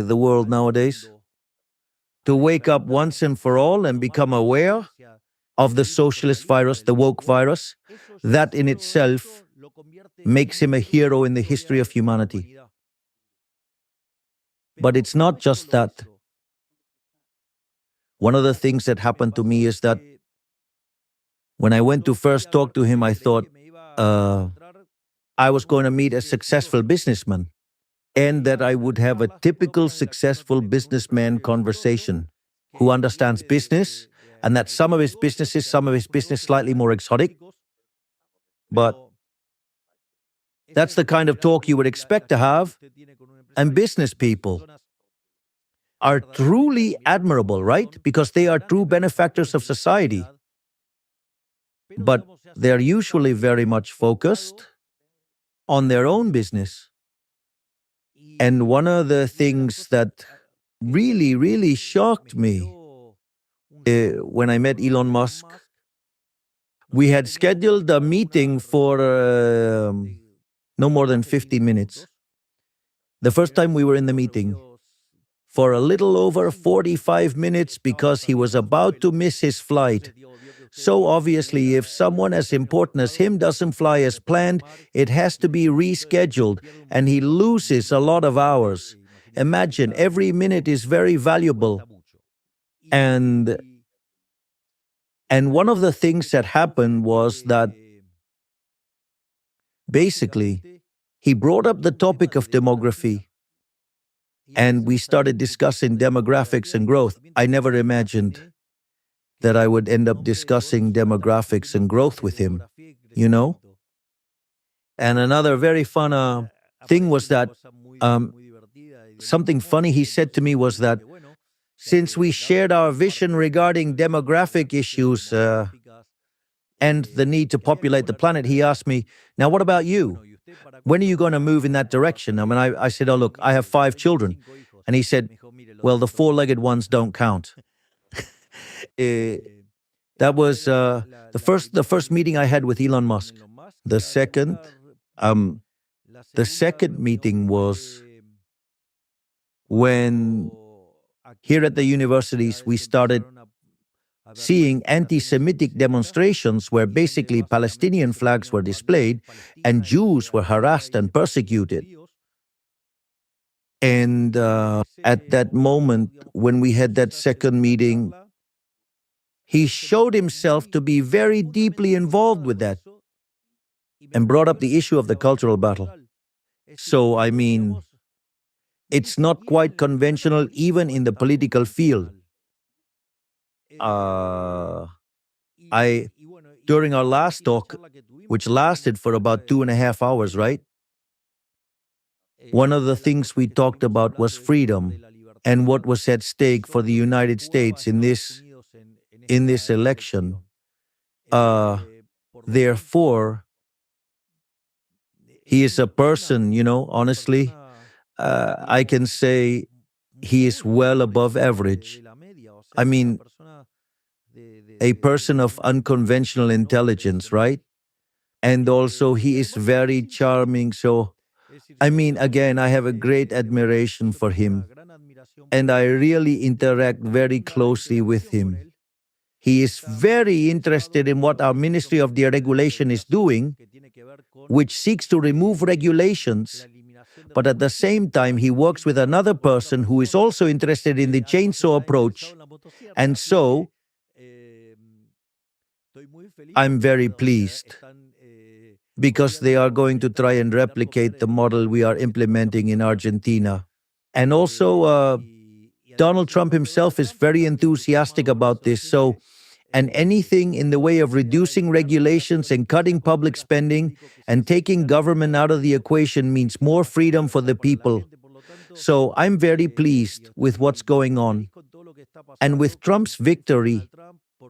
world nowadays to wake up once and for all and become aware of the socialist virus, the woke virus. That in itself makes him a hero in the history of humanity. But it's not just that. One of the things that happened to me is that when I went to first talk to him, I thought I was going to meet a successful businessman and that I would have a typical successful businessman conversation who understands business and that some of his business slightly more exotic. But that's the kind of talk you would expect to have. And business people are truly admirable, right? Because they are true benefactors of society. But they're usually very much focused on their own business. And one of the things that really, really shocked me when I met Elon Musk, we had scheduled a meeting for no more than 50 minutes. The first time we were in the meeting, for a little over 45 minutes because he was about to miss his flight. So obviously, if someone as important as him doesn't fly as planned, it has to be rescheduled, and he loses a lot of hours. Imagine, every minute is very valuable. And one of the things that happened was that basically, he brought up the topic of demography, and we started discussing demographics and growth. I never imagined that I would end up discussing demographics and growth with him, you know? And another very fun thing was that something funny he said to me was that since we shared our vision regarding demographic issues and the need to populate the planet, he asked me, now what about you? When are you going to move in that direction? I mean, I said, oh, look, I have 5 children. And he said, well, the 4-legged ones don't count. That was the first meeting I had with Elon Musk. The second meeting was when here at the universities we started seeing anti-Semitic demonstrations where basically Palestinian flags were displayed and Jews were harassed and persecuted. And at that moment, when we had that second meeting, he showed himself to be very deeply involved with that and brought up the issue of the cultural battle. So, I mean, it's not quite conventional even in the political field. During our last talk, which lasted for about 2.5 hours, right? One of the things we talked about was freedom and what was at stake for the United States in this election. Therefore, he is a person, honestly, I can say he is well above average. I mean, a person of unconventional intelligence, right? And also he is very charming. So, I mean, again, I have a great admiration for him. And I really interact very closely with him. He is very interested in what our Ministry of Deregulation is doing, which seeks to remove regulations. But at the same time, he works with another person who is also interested in the chainsaw approach. And so, I'm very pleased because they are going to try and replicate the model we are implementing in Argentina. And also, Donald Trump himself is very enthusiastic about this. So, and anything in the way of reducing regulations and cutting public spending and taking government out of the equation means more freedom for the people. So I'm very pleased with what's going on. And with Trump's victory,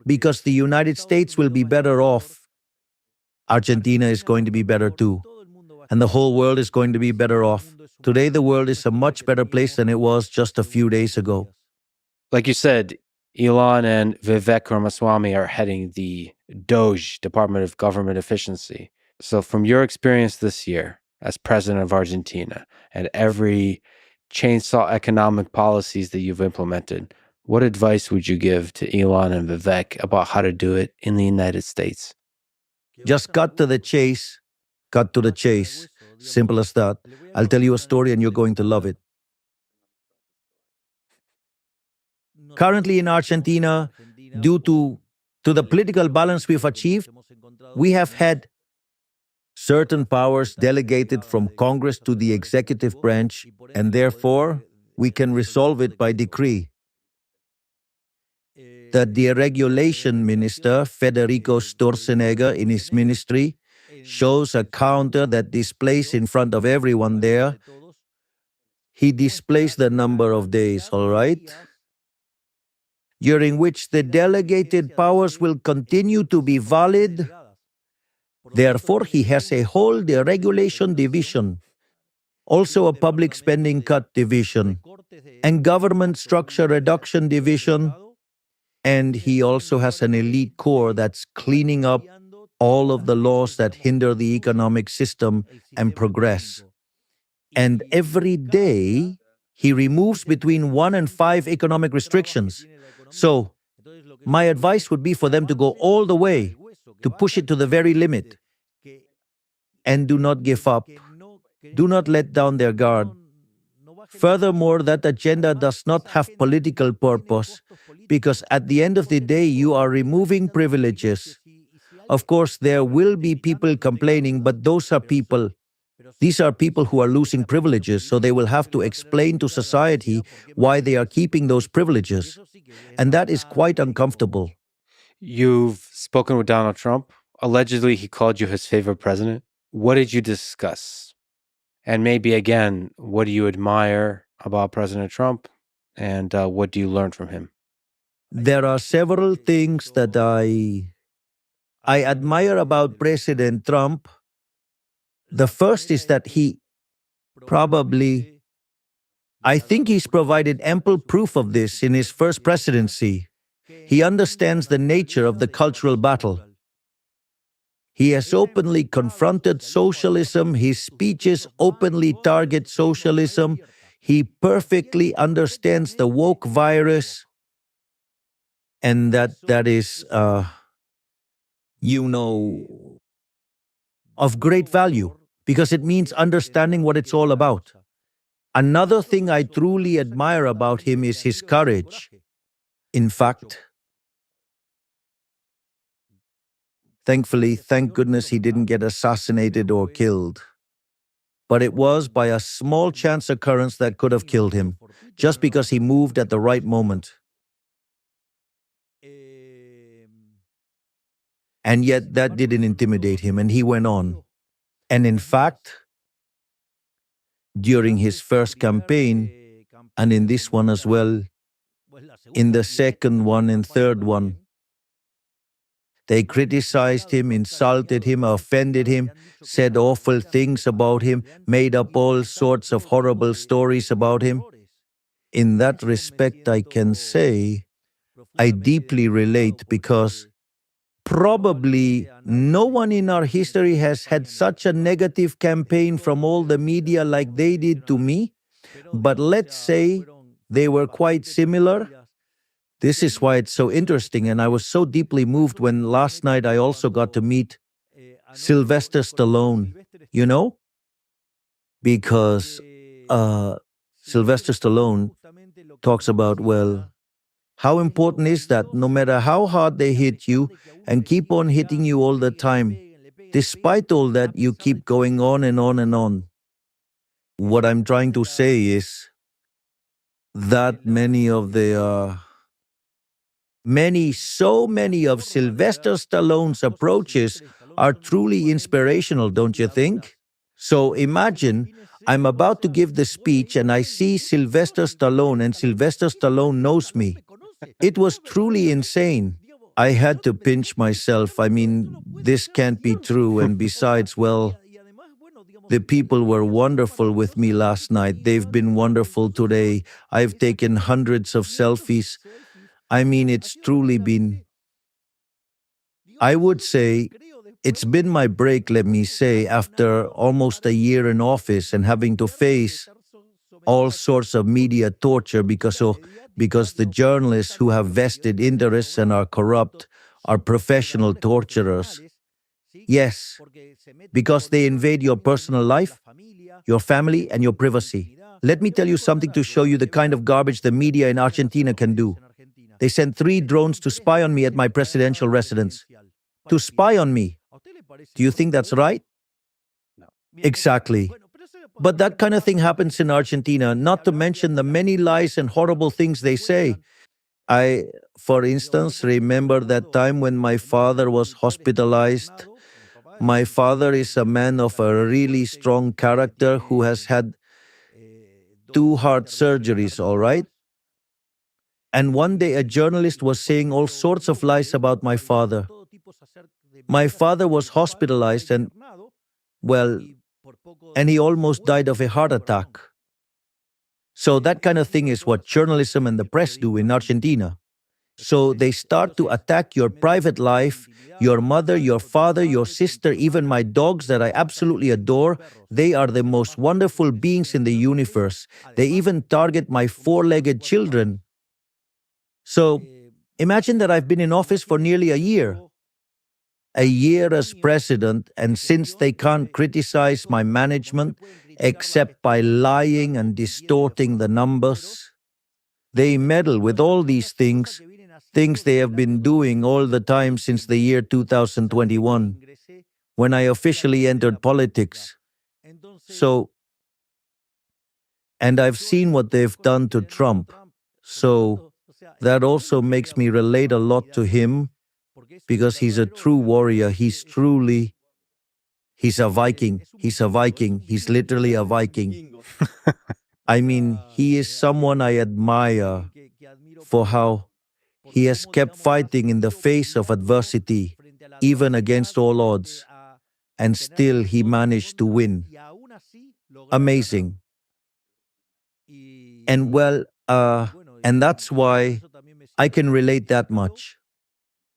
because the United States will be better off, Argentina is going to be better too. And the whole world is going to be better off. Today, the world is a much better place than it was just a few days ago. Like you said, Elon and Vivek Ramaswamy are heading the DOGE, Department of Government Efficiency. So from your experience this year as president of Argentina and every chainsaw economic policies that you've implemented, what advice would you give to Elon and Vivek about how to do it in the United States? Just cut to the chase Cut to the chase. Simple as that. I'll tell you a story and you're going to love it. Currently in Argentina, due to the political balance we've achieved, we have had certain powers delegated from Congress to the executive branch, and therefore we can resolve it by decree. The deregulation minister, Federico Sturzenegger, in his ministry, shows a counter that displays in front of everyone there. He displays the number of days, all right? During which the delegated powers will continue to be valid. Therefore, he has a whole deregulation division, also a public spending cut division, and government structure reduction division, and he also has an elite corps that's cleaning up all of the laws that hinder the economic system and progress. And every day, he removes between 1 and 5 economic restrictions. So, my advice would be for them to go all the way, to push it to the very limit. And do not give up. Do not let down their guard. Furthermore, that agenda does not have political purpose, because at the end of the day, you are removing privileges. Of course, there will be people complaining, but those are people. These are people who are losing privileges, so they will have to explain to society why they are keeping those privileges. And that is quite uncomfortable. You've spoken with Donald Trump. Allegedly, he called you his favorite president. What did you discuss? And maybe, again, what do you admire about President Trump? And what do you learn from him? There are several things that I admire about President Trump. The first is that he probably, I think he's provided ample proof of this in his first presidency. He understands the nature of the cultural battle. He has openly confronted socialism. His speeches openly target socialism. He perfectly understands the woke virus. And that is, of great value, because it means understanding what it's all about. Another thing I truly admire about him is his courage. In fact, thankfully, thank goodness he didn't get assassinated or killed. But it was by a small chance occurrence that could have killed him, just because he moved at the right moment. And yet that didn't intimidate him, and he went on. And in fact, during his first campaign, and in this one as well, in the second one and third one, they criticized him, insulted him, offended him, said awful things about him, made up all sorts of horrible stories about him. In that respect, I can say I deeply relate, because probably no one in our history has had such a negative campaign from all the media like they did to me. But let's say they were quite similar. This is why it's so interesting, and I was so deeply moved when last night I also got to meet Sylvester Stallone, because Sylvester Stallone talks about, well, how important is that no matter how hard they hit you and keep on hitting you all the time, despite all that, you keep going on and on and on. What I'm trying to say is that so many of Sylvester Stallone's approaches are truly inspirational, don't you think? So imagine I'm about to give the speech and I see Sylvester Stallone, and Sylvester Stallone knows me. It was truly insane. I had to pinch myself. I mean, this can't be true. And besides, well, the people were wonderful with me last night. They've been wonderful today. I've taken hundreds of selfies. I mean, it's truly been, I would say, it's been my break, let me say, after almost a year in office and having to face all sorts of media torture because the journalists who have vested interests and are corrupt are professional torturers. Yes, because they invade your personal life, your family, and your privacy. Let me tell you something to show you the kind of garbage the media in Argentina can do. They sent 3 drones to spy on me at my presidential residence. To spy on me. Do you think that's right? No. Exactly. But that kind of thing happens in Argentina, not to mention the many lies and horrible things they say. I, for instance, remember that time when my father was hospitalized. My father is a man of a really strong character who has had 2 heart surgeries, all right? And one day a journalist was saying all sorts of lies about my father. My father was hospitalized well, and he almost died of a heart attack. So that kind of thing is what journalism and the press do in Argentina. So they start to attack your private life, your mother, your father, your sister, even my dogs that I absolutely adore. They are the most wonderful beings in the universe. They even target my 4-legged children. So imagine that I've been in office for nearly a year as president, and since they can't criticize my management except by lying and distorting the numbers, they meddle with all these things they have been doing all the time since the year 2021, when I officially entered politics. So, and I've seen what they've done to Trump. So, that also makes me relate a lot to him because he's a true warrior. He's a Viking. He's a Viking. He's literally a Viking. I mean, he is someone I admire for how he has kept fighting in the face of adversity, even against all odds, and still he managed to win. Amazing. And and that's why I can relate that much.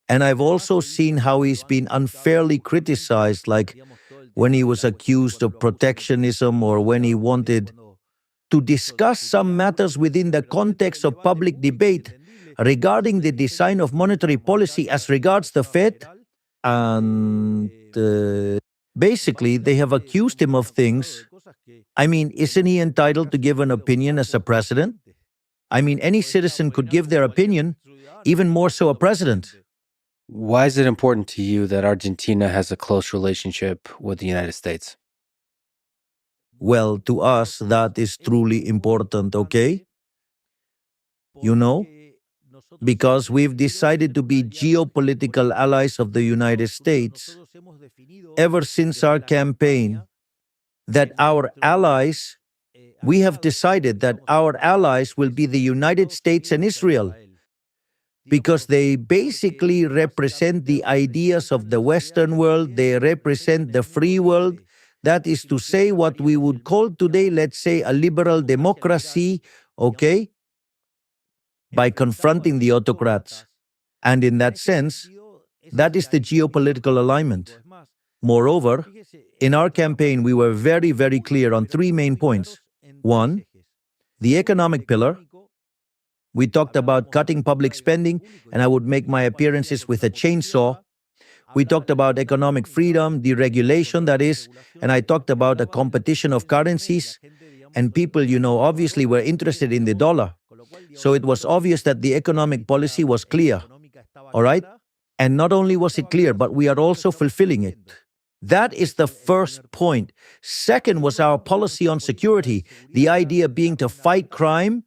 And I've also seen how he's been unfairly criticized, like when he was accused of protectionism or when he wanted to discuss some matters within the context of public debate regarding the design of monetary policy as regards the Fed. And basically, they have accused him of things. I mean, isn't he entitled to give an opinion as a president? I mean, any citizen could give their opinion, even more so a president. Why is it important to you that Argentina has a close relationship with the United States? Well, to us, that is truly important, okay? You know, because we've decided to be geopolitical allies of the United States ever since our campaign, that our allies, we have decided that our allies will be the United States and Israel, because they basically represent the ideas of the Western world, they represent the free world. That is to say, what we would call today, let's say, a liberal democracy, okay, by confronting the autocrats. And in that sense, that is the geopolitical alignment. Moreover, in our campaign, we were very, very clear on 3 main points. One, the economic pillar. We talked about cutting public spending, and I would make my appearances with a chainsaw. We talked about economic freedom, deregulation, that is, and I talked about a competition of currencies. And people, obviously were interested in the dollar. So it was obvious that the economic policy was clear. All right? And not only was it clear, but we are also fulfilling it. That is the first point. Second was our policy on security, the idea being to fight crime,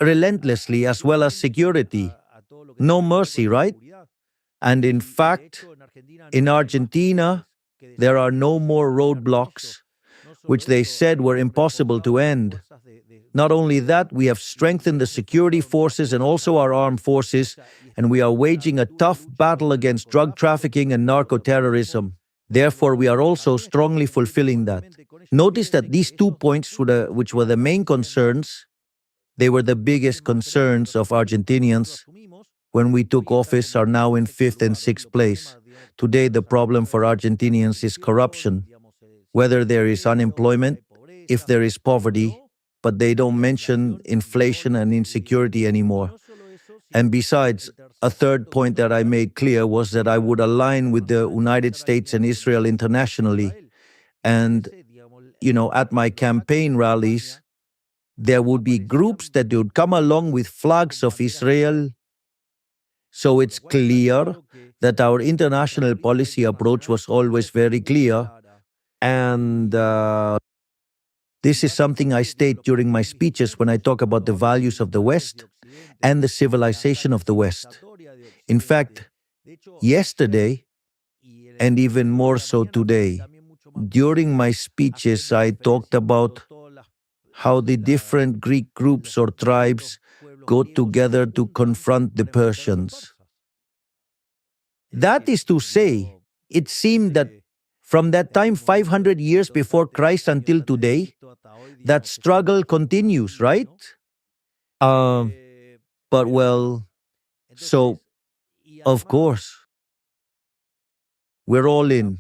relentlessly, as well as security. No mercy, right? And in fact, in Argentina, there are no more roadblocks, which they said were impossible to end. Not only that, we have strengthened the security forces and also our armed forces, and we are waging a tough battle against drug trafficking and narco-terrorism. Therefore, we are also strongly fulfilling that. Notice that these 2 points, which were the main concerns, they were the biggest concerns of Argentinians when we took office, are now in 5th and 6th place. Today, the problem for Argentinians is corruption, whether there is unemployment, if there is poverty, but they don't mention inflation and insecurity anymore. And besides, a third point that I made clear was that I would align with the United States and Israel internationally. And, at my campaign rallies, there would be groups that would come along with flags of Israel. So it's clear that our international policy approach was always very clear. And this is something I state during my speeches when I talk about the values of the West and the civilization of the West. In fact, yesterday, and even more so today, during my speeches, I talked about how the different Greek groups or tribes got together to confront the Persians. That is to say, it seemed that from that time 500 years before Christ until today, that struggle continues, right? Um, but well, so of course, we're all in.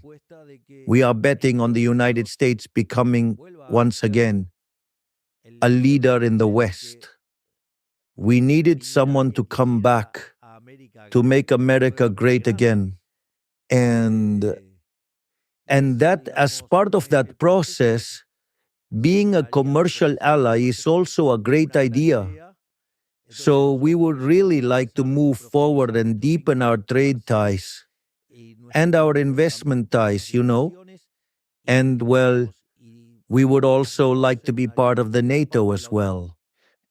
We are betting on the United States becoming, once again, a leader in the West. We needed someone to come back to make America great again. And that as part of that process, being a commercial ally is also a great idea. So we would really like to move forward and deepen our trade ties and our investment ties. And well, we would also like to be part of the NATO as well.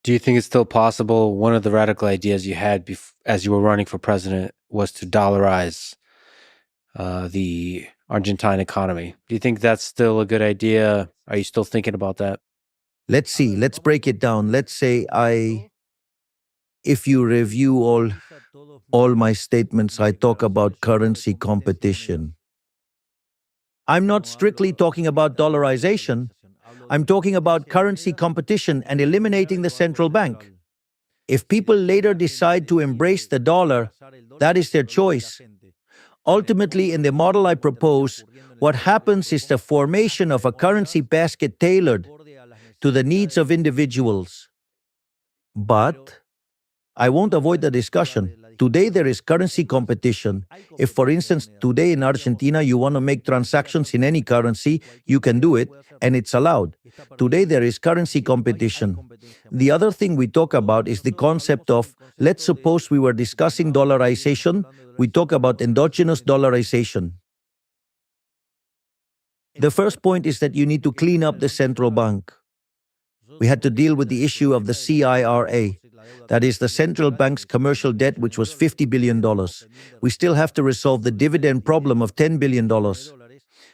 Do you think it's still possible? One of the radical ideas you had as you were running for president was to dollarize the Argentine economy. Do you think that's still a good idea? Are you still thinking about that? Let's see, let's break it down. Let's say if you review all my statements, I talk about currency competition. I'm not strictly talking about dollarization. I'm talking about currency competition and eliminating the central bank. If people later decide to embrace the dollar, that is their choice. Ultimately, in the model I propose, what happens is the formation of a currency basket tailored to the needs of individuals. But I won't avoid the discussion. Today there is currency competition. If, for instance, today in Argentina you want to make transactions in any currency, you can do it, and it's allowed. Today there is currency competition. The other thing we talk about is the concept of, let's suppose we were discussing dollarization, we talk about endogenous dollarization. The first point is that you need to clean up the central bank. We had to deal with the issue of the CIRA. That is the central bank's commercial debt, which was $50 billion. We still have to resolve the dividend problem of $10 billion.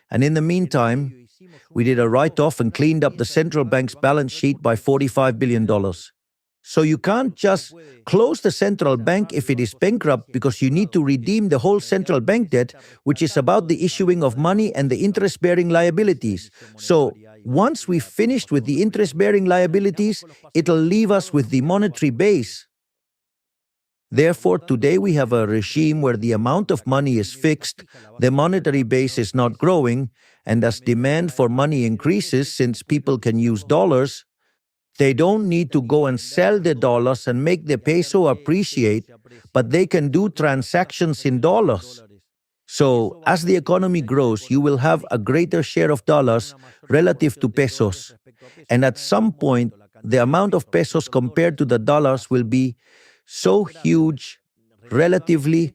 And in the meantime, we did a write-off and cleaned up the central bank's balance sheet by $45 billion. So you can't just close the central bank if it is bankrupt, because you need to redeem the whole central bank debt, which is about the issuing of money and the interest-bearing liabilities. So once we've finished with the interest-bearing liabilities, it'll leave us with the monetary base. Therefore, today we have a regime where the amount of money is fixed, the monetary base is not growing, and as demand for money increases, since people can use dollars, they don't need to go and sell the dollars and make the peso appreciate, but they can do transactions in dollars. So, as the economy grows, you will have a greater share of dollars relative to pesos. And at some point, the amount of pesos compared to the dollars will be so huge, relatively,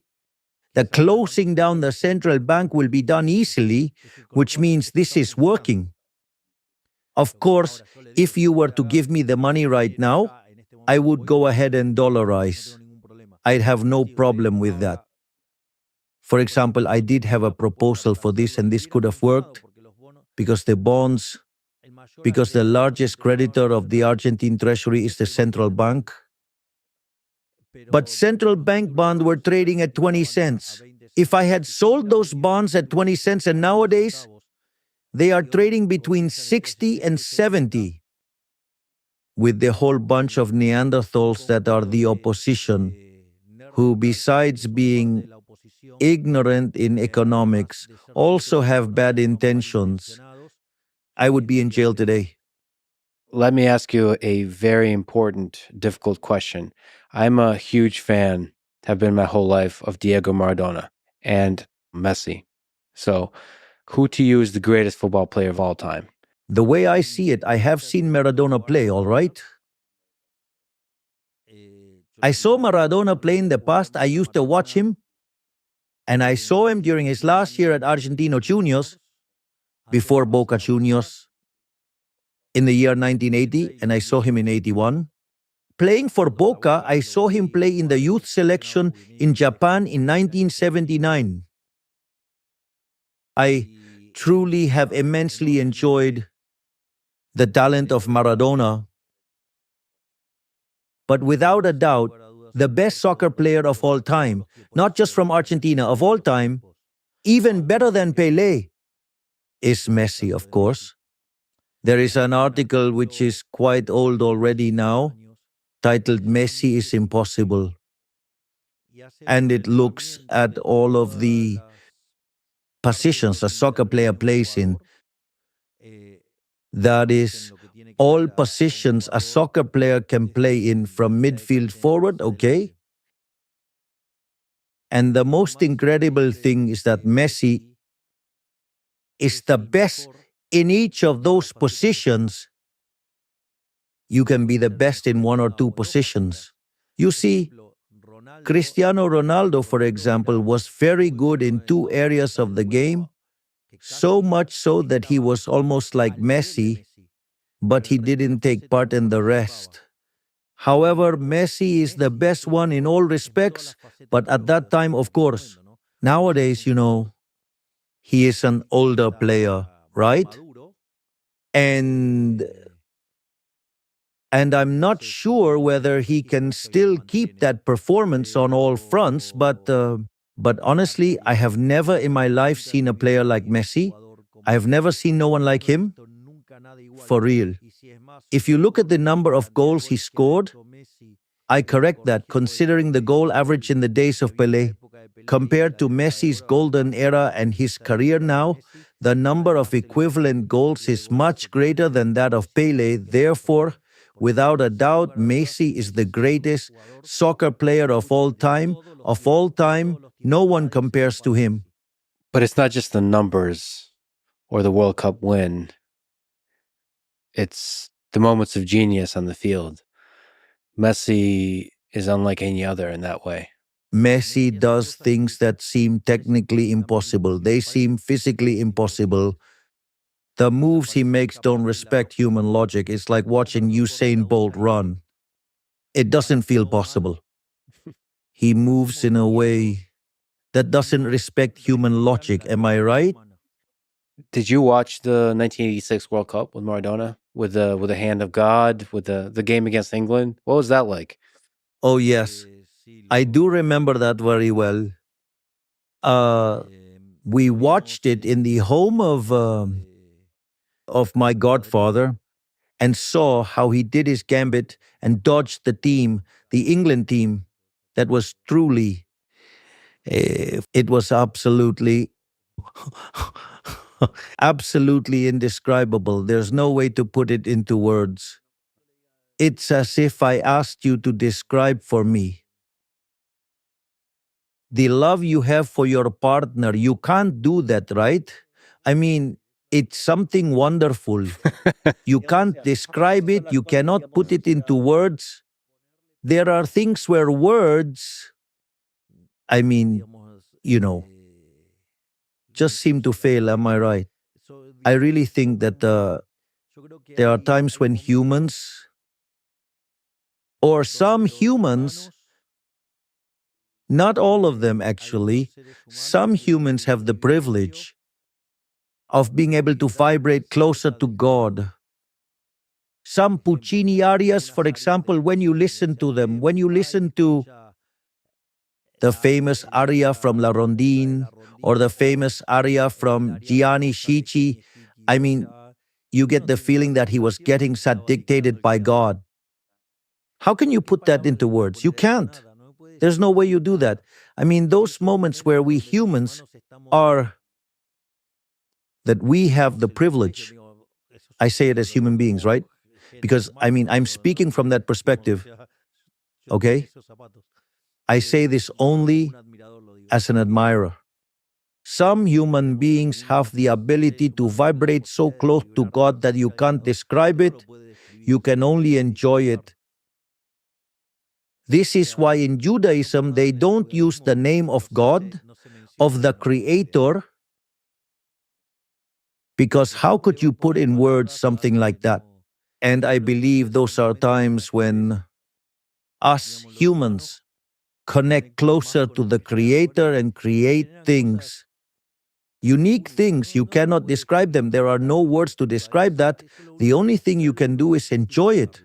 that closing down the central bank will be done easily, which means this is working. Of course, if you were to give me the money right now, I would go ahead and dollarize. I'd have no problem with that. For example, I did have a proposal for this, and this could have worked because the largest creditor of the Argentine treasury is the central bank. But central bank bonds were trading at 20 cents. If I had sold those bonds at 20 cents, and nowadays they are trading between 60 and 70, with the whole bunch of Neanderthals that are the opposition, who, besides being ignorant in economics, also have bad intentions, I would be in jail today. Let me ask you a very important, difficult question. I'm a huge fan, have been my whole life, of Diego Maradona and Messi. So, who to you is the greatest football player of all time? The way I see it, I have seen Maradona play, all right? I saw Maradona play in the past. I used to watch him, and I saw him during his last year at Argentino Juniors, before Boca Juniors, in the year 1980, and I saw him in 81. Playing for Boca, I saw him play in the youth selection in Japan in 1979. I truly have immensely enjoyed the talent of Maradona, but without a doubt, the best soccer player of all time, not just from Argentina, of all time, even better than Pelé, is Messi, of course. There is an article which is quite old already now, titled Messi is Impossible. And it looks at all of the positions a soccer player plays in. That is, all positions a soccer player can play in from midfield forward, okay? And the most incredible thing is that Messi is the best in each of those positions. You can be the best in one or two positions. You see, Cristiano Ronaldo, for example, was very good in two areas of the game, so much so that he was almost like Messi, but he didn't take part in the rest. However, Messi is the best one in all respects, but at that time, of course. Nowadays, he is an older player, right? And and I'm not sure whether he can still keep that performance on all fronts, but honestly, I have never in my life seen a player like Messi. I have never seen no one like him. For real. If you look at the number of goals he scored, I correct that considering the goal average in the days of Pelé. Compared to Messi's golden era and his career now, the number of equivalent goals is much greater than that of Pelé. Therefore, without a doubt, Messi is the greatest soccer player of all time. Of all time, no one compares to him. But it's not just the numbers or the World Cup win, it's the moments of genius on the field. Messi is unlike any other in that way. Messi does things that seem technically impossible. They seem physically impossible. The moves he makes don't respect human logic. It's like watching Usain Bolt run. It doesn't feel possible. He moves in a way that doesn't respect human logic. Am I right? Did you watch the 1986 World Cup with Maradona, with the hand of God, with the game against England? What was that like? Oh, yes. I do remember that very well. Uh, we watched it in the home of my godfather and saw how he did his gambit and dodged the team, the England team, that was truly, it was absolutely, absolutely indescribable. There's no way to put it into words. It's as if I asked you to describe for me the love you have for your partner. You can't do that, right? I mean, it's something wonderful. You can't describe it, you cannot put it into words. There are things where words, I mean, you know, just seem to fail, am I right? I really think that there are times when humans, or some humans, not all of them actually, some humans have the privilege of being able to vibrate closer to God. Some Puccini arias, for example, when you listen to them, when you listen to the famous aria from La Rondine or the famous aria from Gianni Schicchi, I mean, you get the feeling that he was getting that dictated by God. How can you put that into words? You can't. There's no way you do that. I mean, those moments where we humans are, that we have the privilege, I say it as human beings, right? Because, I mean, I'm speaking from that perspective, okay? I say this only as an admirer. Some human beings have the ability to vibrate so close to God that you can't describe it, you can only enjoy it. This is why in Judaism they don't use the name of God, of the Creator, because how could you put in words something like that? And I believe those are times when us humans connect closer to the Creator and create things. Unique things, you cannot describe them. There are no words to describe that. The only thing you can do is enjoy it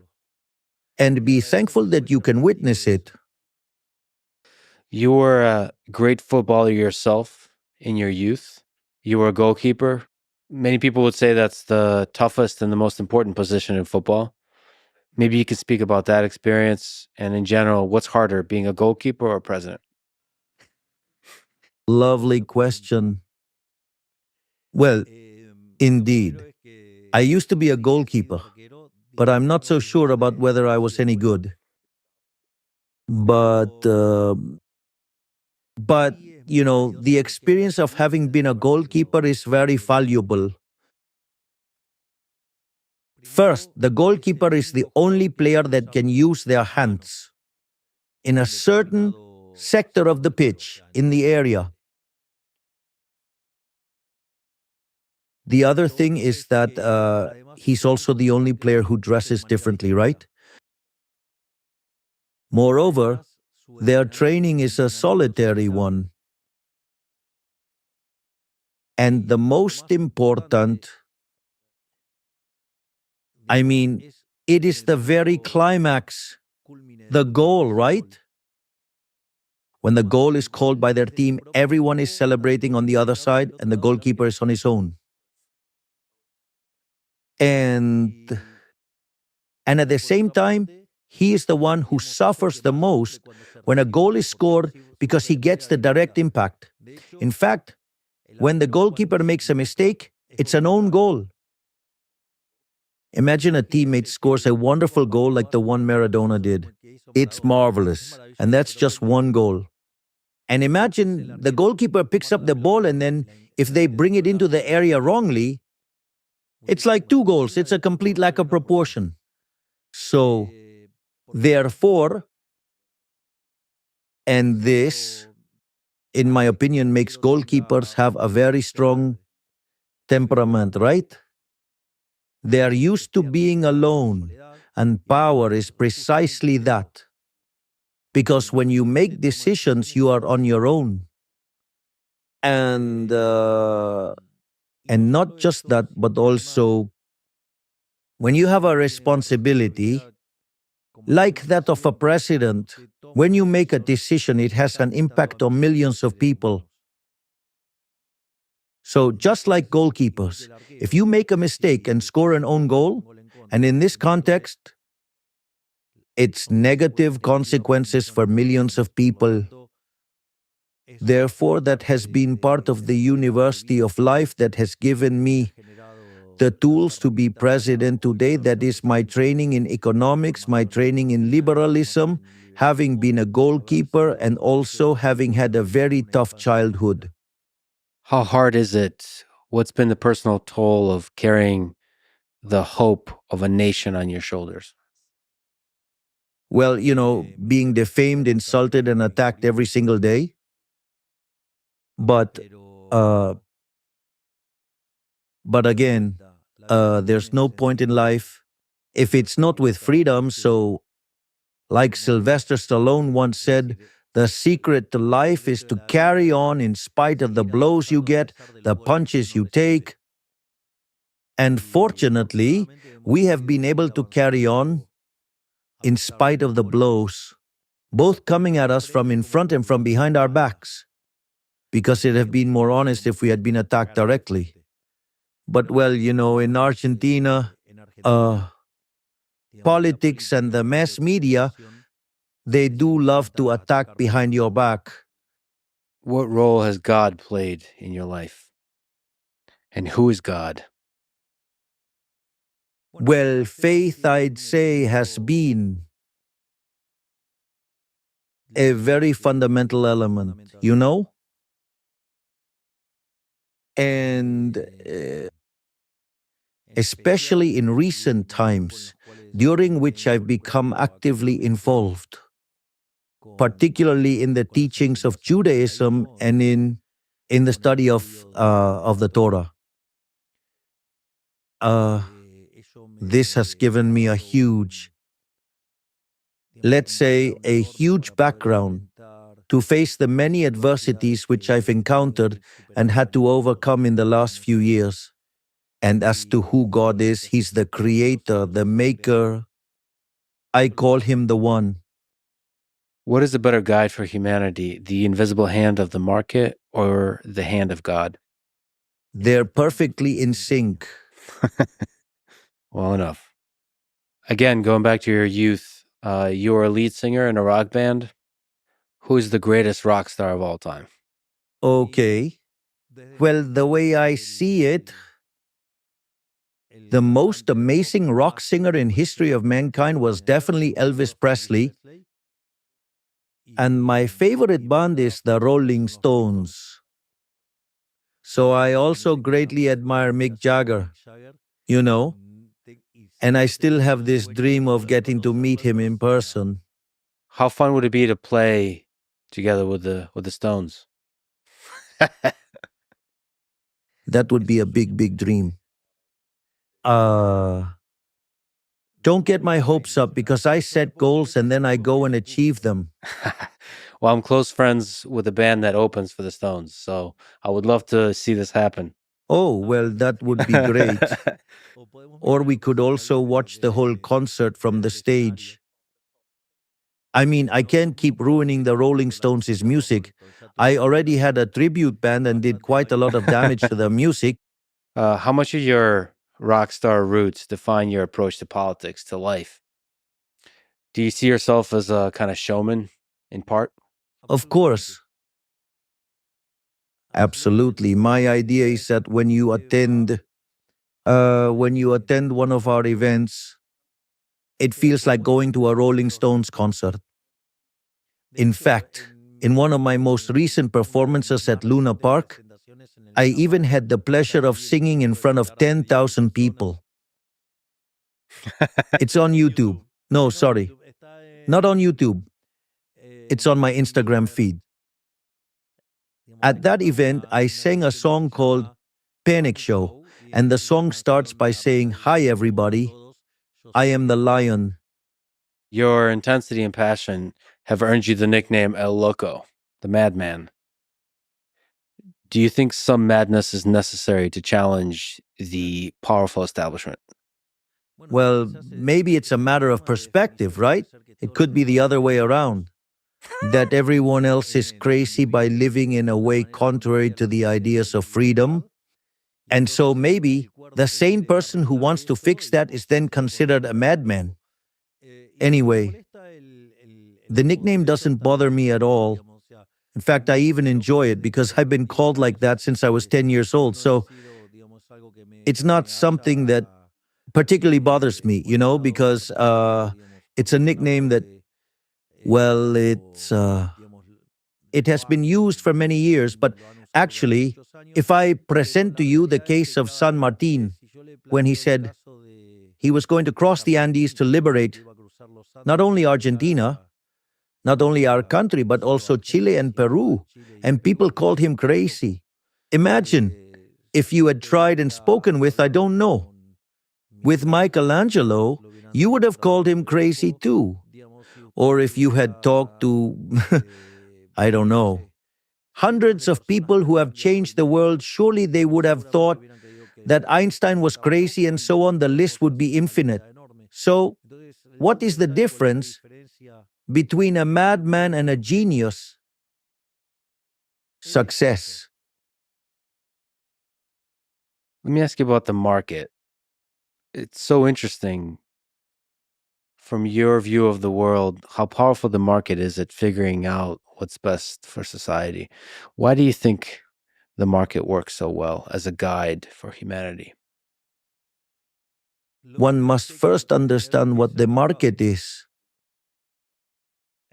and be thankful that you can witness it. You were a great footballer yourself in your youth. You were a goalkeeper. Many people would say that's the toughest and the most important position in football. Maybe you could speak about that experience and in general, what's harder, being a goalkeeper or a president? Lovely question. Well, indeed, I used to be a goalkeeper, but I'm not so sure about whether I was any good. But, uh, but the experience of having been a goalkeeper is very valuable. First, the goalkeeper is the only player that can use their hands in a certain sector of the pitch, in the area. The other thing is that he's also the only player who dresses differently, right? Moreover, their training is a solitary one. And the most important, I mean, it is the very climax, the goal, right? When the goal is called by their team, everyone is celebrating on the other side and the goalkeeper is on his own. And at the same time, he is the one who suffers the most when a goal is scored because he gets the direct impact. In fact, when the goalkeeper makes a mistake, it's an own goal. Imagine a teammate scores a wonderful goal like the one Maradona did. It's marvelous. And that's just one goal. And imagine the goalkeeper picks up the ball and then if they bring it into the area wrongly, it's like two goals. It's a complete lack of proportion. So, therefore, and this, in my opinion, makes goalkeepers have a very strong temperament, right? They are used to being alone, and power is precisely that. Because when you make decisions, you are on your own. And not just that, but also when you have a responsibility, like that of a president, when you make a decision, it has an impact on millions of people. So just like goalkeepers, if you make a mistake and score an own goal, and in this context, it's negative consequences for millions of people. Therefore, that has been part of the university of life that has given me the tools to be president today. That is my training in economics, my training in liberalism, having been a goalkeeper and also having had a very tough childhood. How hard is it? What's been the personal toll of carrying the hope of a nation on your shoulders? Well, being defamed, insulted, and attacked every single day. But, uh, but again, there's no point in life if it's not with freedom. So, like Sylvester Stallone once said, the secret to life is to carry on in spite of the blows you get, the punches you take. And fortunately, we have been able to carry on in spite of the blows, both coming at us from in front and from behind our backs, because it'd have been more honest if we had been attacked directly. But well, in Argentina, politics and the mass media, they do love to attack behind your back. What role has God played in your life? And who is God? Well, faith, I'd say, has been a very fundamental element, you know? And especially in recent times, during which I've become actively involved, particularly in the teachings of Judaism and in the study of the Torah. Uh, this has given me a huge, let's say, a huge background to face the many adversities which I've encountered and had to overcome in the last few years. And as to who God is, He's the creator, the maker. I call Him the One. What is a better guide for humanity, the invisible hand of the market or the hand of God? They're perfectly in sync. Well enough. Again, going back to your youth, you were a lead singer in a rock band. Who's the greatest rock star of all time? Okay. Well, the way I see it, the most amazing rock singer in history of mankind was definitely Elvis Presley. And my favorite band is the Rolling Stones. So I also greatly admire Mick Jagger, you know, and I still have this dream of getting to meet him in person. How fun would it be to play together with the Stones? That would be a big, big dream. Uh, don't get my hopes up because I set goals and then I go and achieve them. Well, I'm close friends with the band that opens for the Stones, so I would love to see this happen. Oh, well, that would be great. Or we could also watch the whole concert from the stage. I mean, I can't keep ruining the Rolling Stones' music. I already had a tribute band and did quite a lot of damage to their music. How much of your rock star roots define your approach to politics, to life? Do you see yourself as a kind of showman in part? Of course, absolutely. My idea is that when you attend one of our events, it feels like going to a Rolling Stones concert. In fact, in one of my most recent performances at Luna Park, I even had the pleasure of singing in front of 10,000 people. It's on YouTube. No, sorry, not on YouTube. It's on my Instagram feed. At that event, I sang a song called Panic Show, and the song starts by saying, "Hi, everybody. I am the lion." Your intensity and passion have earned you the nickname El Loco, the madman. Do you think some madness is necessary to challenge the powerful establishment? Well, maybe it's a matter of perspective, right? It could be the other way around, that everyone else is crazy by living in a way contrary to the ideas of freedom. And so maybe the sane person who wants to fix that is then considered a madman. Anyway, the nickname doesn't bother me at all. In fact, I even enjoy it because I've been called like that since I was 10 years old. So it's not something that particularly bothers me, because it's a nickname that, well, it has been used for many years. But actually, if I present to you the case of San Martin, when he said he was going to cross the Andes to liberate not only Argentina, not only our country, but also Chile and Peru, and people called him crazy. Imagine if you had tried and spoken with, I don't know, with Michelangelo, you would have called him crazy too. Or if you had talked to, I don't know, hundreds of people who have changed the world, surely they would have thought that Einstein was crazy and so on. The list would be infinite. So, what is the difference between a madman and a genius? Success. Let me ask you about the market. It's so interesting from your view of the world, how powerful the market is at figuring out what's best for society. Why do you think the market works so well as a guide for humanity? one must first understand what the market is.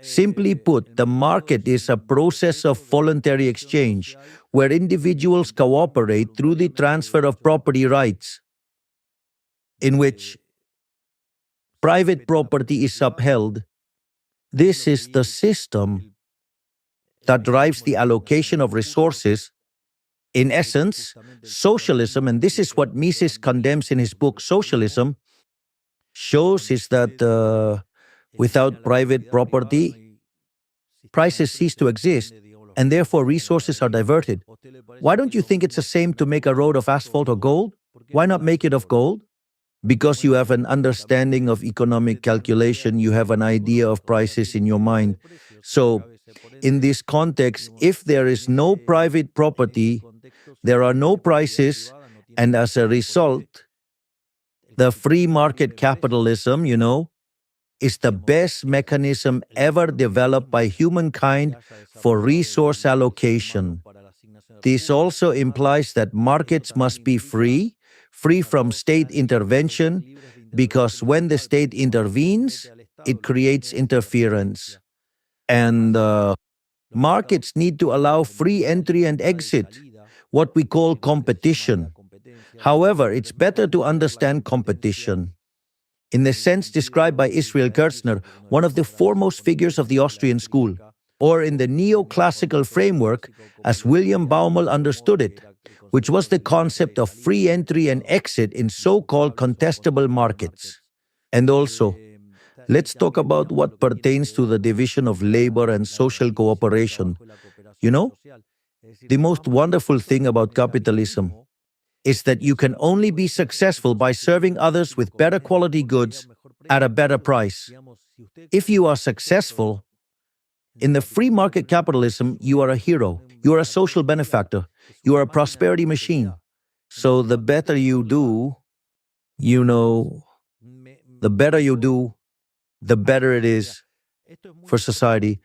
Simply put, the market is a process of voluntary exchange where individuals cooperate through the transfer of property rights, in which private property is upheld. This is the system that drives the allocation of resources. In essence, socialism, and this is what Mises condemns in his book Socialism, shows is that without private property, prices cease to exist, and therefore resources are diverted. Why don't you think it's the same to make a road of asphalt or gold? Why not make it of gold? Because you have an understanding of economic calculation, you have an idea of prices in your mind. So, in this context, if there is no private property, there are no prices, and as a result, the free market capitalism, is the best mechanism ever developed by humankind for resource allocation. This also implies that markets must be free from state intervention, because when the state intervenes, it creates interference. And markets need to allow free entry and exit, what we call competition. However, it's better to understand competition in the sense described by Israel Kirzner, one of the foremost figures of the Austrian school, or in the neoclassical framework as William Baumol understood it, which was the concept of free entry and exit in so-called contestable markets. And also, let's talk about what pertains to the division of labor and social cooperation. The most wonderful thing about capitalism is that you can only be successful by serving others with better quality goods at a better price. If you are successful in the free market capitalism, you are a hero, you are a social benefactor, you are a prosperity machine. So the better you do, the better you do, the better it is for society.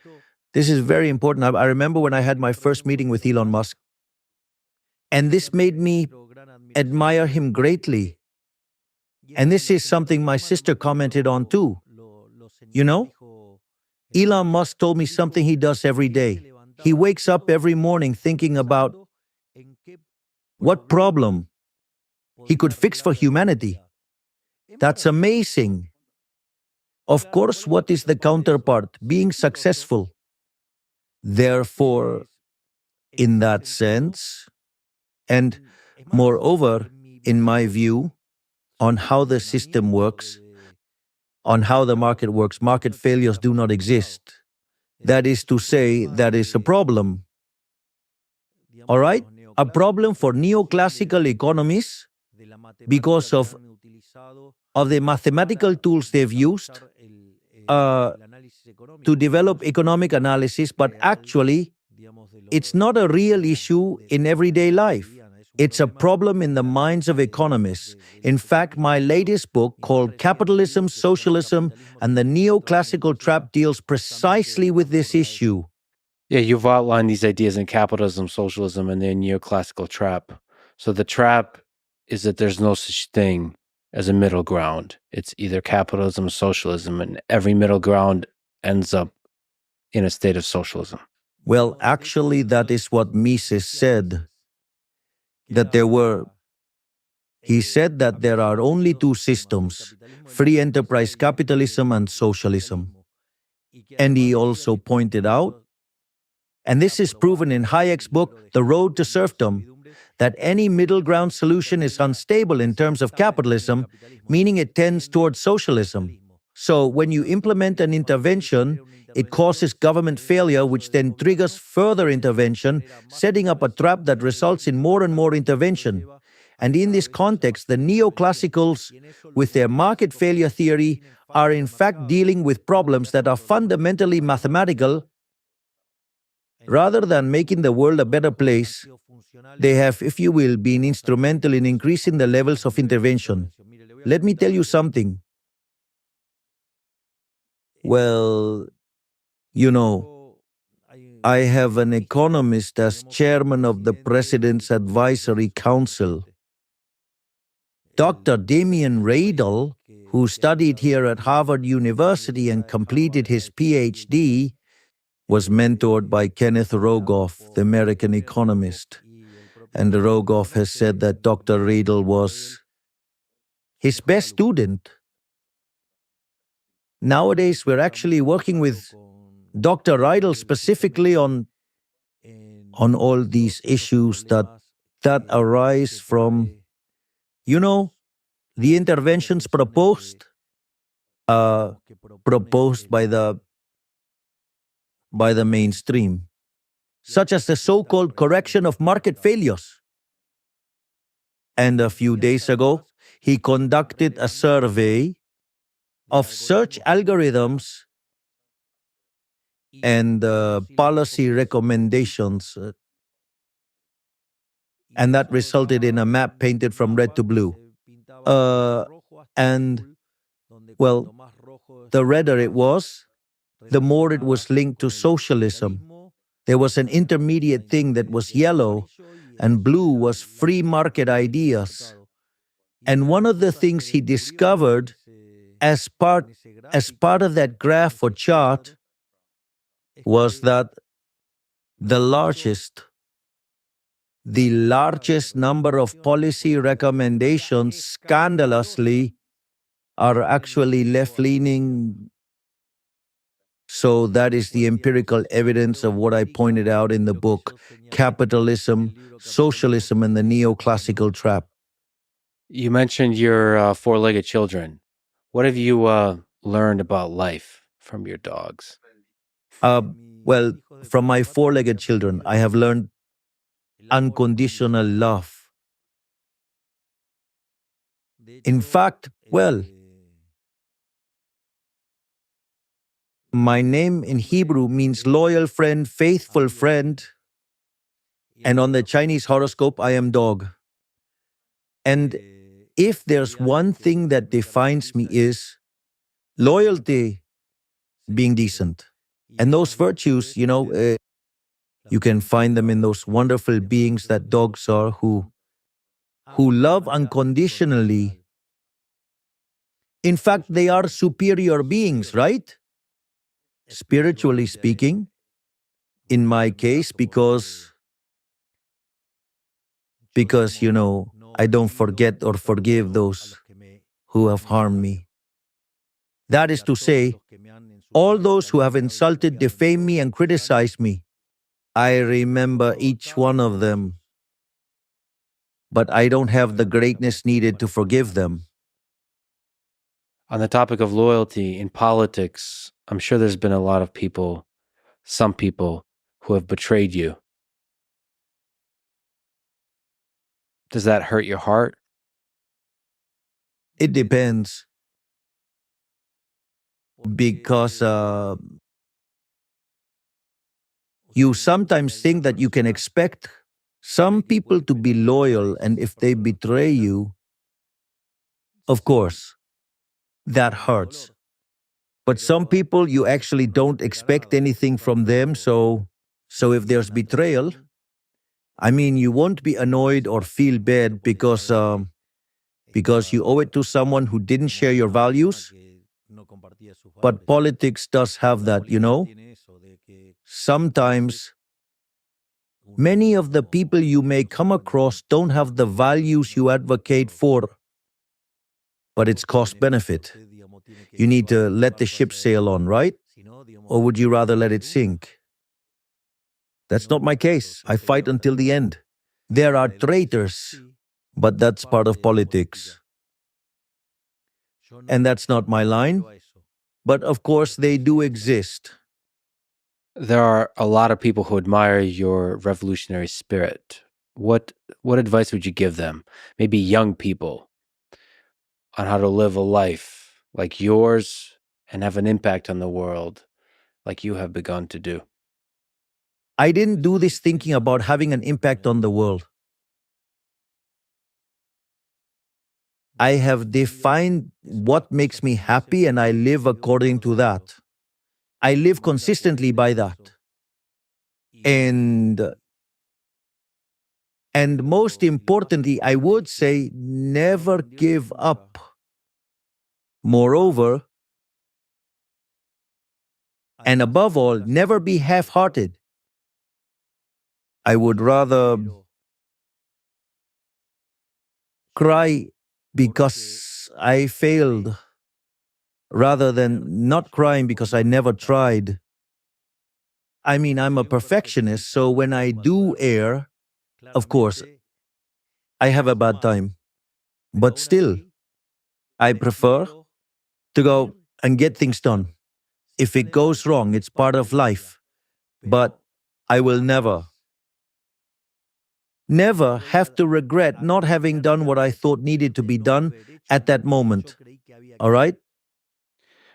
This is very important. I remember when I had my first meeting with Elon Musk, and this made me admire him greatly. And this is something my sister commented on too. Elon Musk told me something he does every day. He wakes up every morning thinking about what problem he could fix for humanity. That's amazing. Of course, what is the counterpart? Being successful. Therefore, in that sense, and moreover, in my view, on how the system works, on how the market works, market failures do not exist. That is to say, that is a problem. All right? A problem for neoclassical economies because of the mathematical tools they've used to develop economic analysis, but actually, it's not a real issue in everyday life. It's a problem in the minds of economists. In fact, my latest book, called Capitalism, Socialism, and the Neoclassical Trap, deals precisely with this issue. Yeah, you've outlined these ideas in Capitalism, Socialism, and the Neoclassical Trap. So the trap is that there's no such thing as a middle ground. It's either capitalism or socialism, and every middle ground ends up in a state of socialism. Well, actually, that is what Mises said. He said that there are only two systems, free enterprise capitalism and socialism. And he also pointed out, and this is proven in Hayek's book, The Road to Serfdom, that any middle ground solution is unstable in terms of capitalism, meaning it tends towards socialism. So when you implement an intervention, it causes government failure, which then triggers further intervention, setting up a trap that results in more and more intervention. And in this context, the neoclassicals, with their market failure theory, are in fact dealing with problems that are fundamentally mathematical. Rather than making the world a better place, they have, if you will, been instrumental in increasing the levels of intervention. Let me tell you something. Well, I have an economist as chairman of the President's Advisory Council. Dr. Damien Radel, who studied here at Harvard University and completed his PhD, was mentored by Kenneth Rogoff, the American economist. And Rogoff has said that Dr. Radel was his best student. Nowadays, we're actually working with Dr. Radel specifically on all these issues that arise from, you know, the interventions uh, proposed by the mainstream, such as the so-called correction of market failures. And a few days ago, he conducted a survey of search algorithms and policy recommendations, and that resulted in a map painted from red to blue. And, well, the redder it was, the more it was linked to socialism. There was an intermediate thing that was yellow, and blue was free market ideas. And one of the things he discovered as part of that graph or chart was that the largest number of policy recommendations, scandalously, are actually left-leaning. So that is the empirical evidence of what I pointed out in the book, Capitalism, Socialism, and the Neoclassical Trap. You mentioned your four-legged children. What have you learned about life from your dogs? Well, from my four-legged children, I have learned unconditional love. In fact, well, my name in Hebrew means loyal friend, faithful friend, and on the Chinese horoscope, I am dog. And if there's one thing that defines me is loyalty, being decent. And those virtues, you can find them in those wonderful beings that dogs are who love unconditionally. In fact, they are superior beings, right? Spiritually speaking, in my case, because I don't forget or forgive those who have harmed me. That is to say, all those who have insulted, defamed me, and criticized me. I remember each one of them, but I don't have the greatness needed to forgive them. On the topic of loyalty in politics, I'm sure there's been a lot of people, some people, who have betrayed you. Does that hurt your heart? It depends. Because you sometimes think that you can expect some people to be loyal, and if they betray you, of course, that hurts. But some people, you actually don't expect anything from them, so if there's betrayal, I mean, you won't be annoyed or feel bad because you owe it to someone who didn't share your values. But politics does have that, Sometimes, many of the people you may come across don't have the values you advocate for, but it's cost-benefit. You need to let the ship sail on, right? Or would you rather let it sink? That's not my case. I fight until the end. There are traitors, but that's part of politics. And that's not my line. But of course, they do exist. There are a lot of people who admire your revolutionary spirit. What advice would you give them? Maybe young people, on how to live a life like yours and have an impact on the world like you have begun to do. I didn't do this thinking about having an impact on the world. I have defined what makes me happy, and I live according to that. I live consistently by that. And And most importantly, I would say never give up. Moreover, and above all, never be half hearted. I would rather cry because I failed rather than not crying because I never tried. I mean, I'm a perfectionist, so when I do err, of course, I have a bad time. But still, I prefer to go and get things done. If it goes wrong, it's part of life. But I will never have to regret not having done what I thought needed to be done at that moment. All right?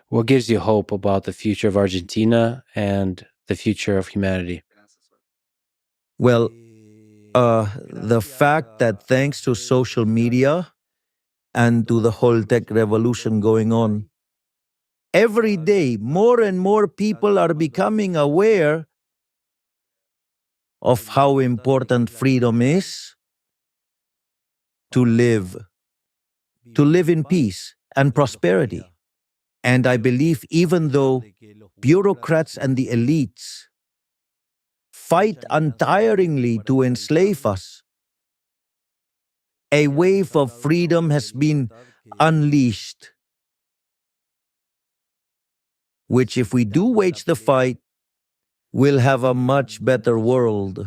What gives you hope about the future of Argentina and the future of humanity? Well, the fact that thanks to social media and to the whole tech revolution going on, every day more and more people are becoming aware of how important freedom is to live in peace and prosperity. And I believe even though bureaucrats and the elites fight untiringly to enslave us, a wave of freedom has been unleashed, which if we do wage the fight, will have a much better world.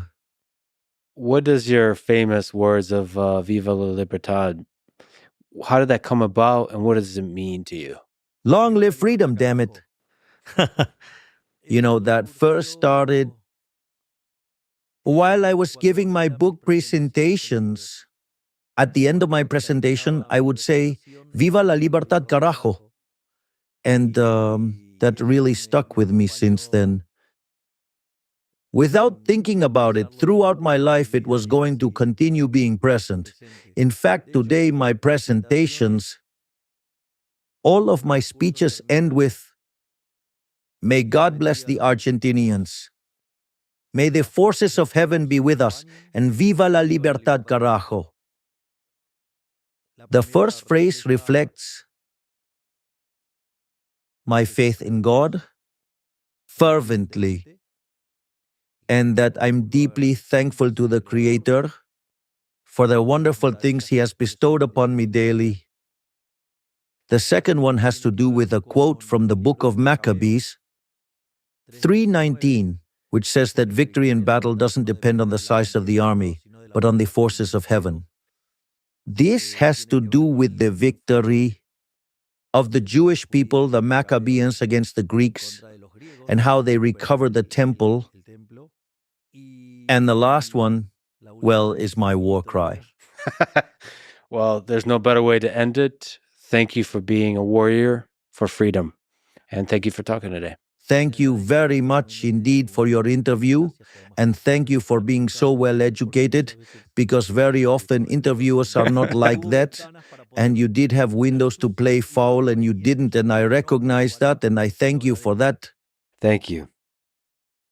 What does your famous words of Viva la Libertad, how did that come about and what does it mean to you? Long live freedom, damn it. That first started while I was giving my book presentations. At the end of my presentation, I would say, Viva la Libertad, carajo. And that really stuck with me since then. Without thinking about it, throughout my life, it was going to continue being present. In fact, today, my presentations, all of my speeches end with, may God bless the Argentinians. May the forces of heaven be with us, and viva la libertad, carajo. The first phrase reflects my faith in God fervently, and that I'm deeply thankful to the Creator for the wonderful things He has bestowed upon me daily. The second one has to do with a quote from the book of Maccabees 3:19, which says that victory in battle doesn't depend on the size of the army, but on the forces of heaven. This has to do with the victory of the Jewish people, the Maccabees, against the Greeks, and how they recovered the temple. And the last one, well, is my war cry. Well, there's no better way to end it. Thank you for being a warrior for freedom. And thank you for talking today. Thank you very much indeed for your interview, and thank you for being so well educated, because very often interviewers are not like that, and you did have windows to play foul and you didn't, and I recognize that, and I thank you for that. Thank you.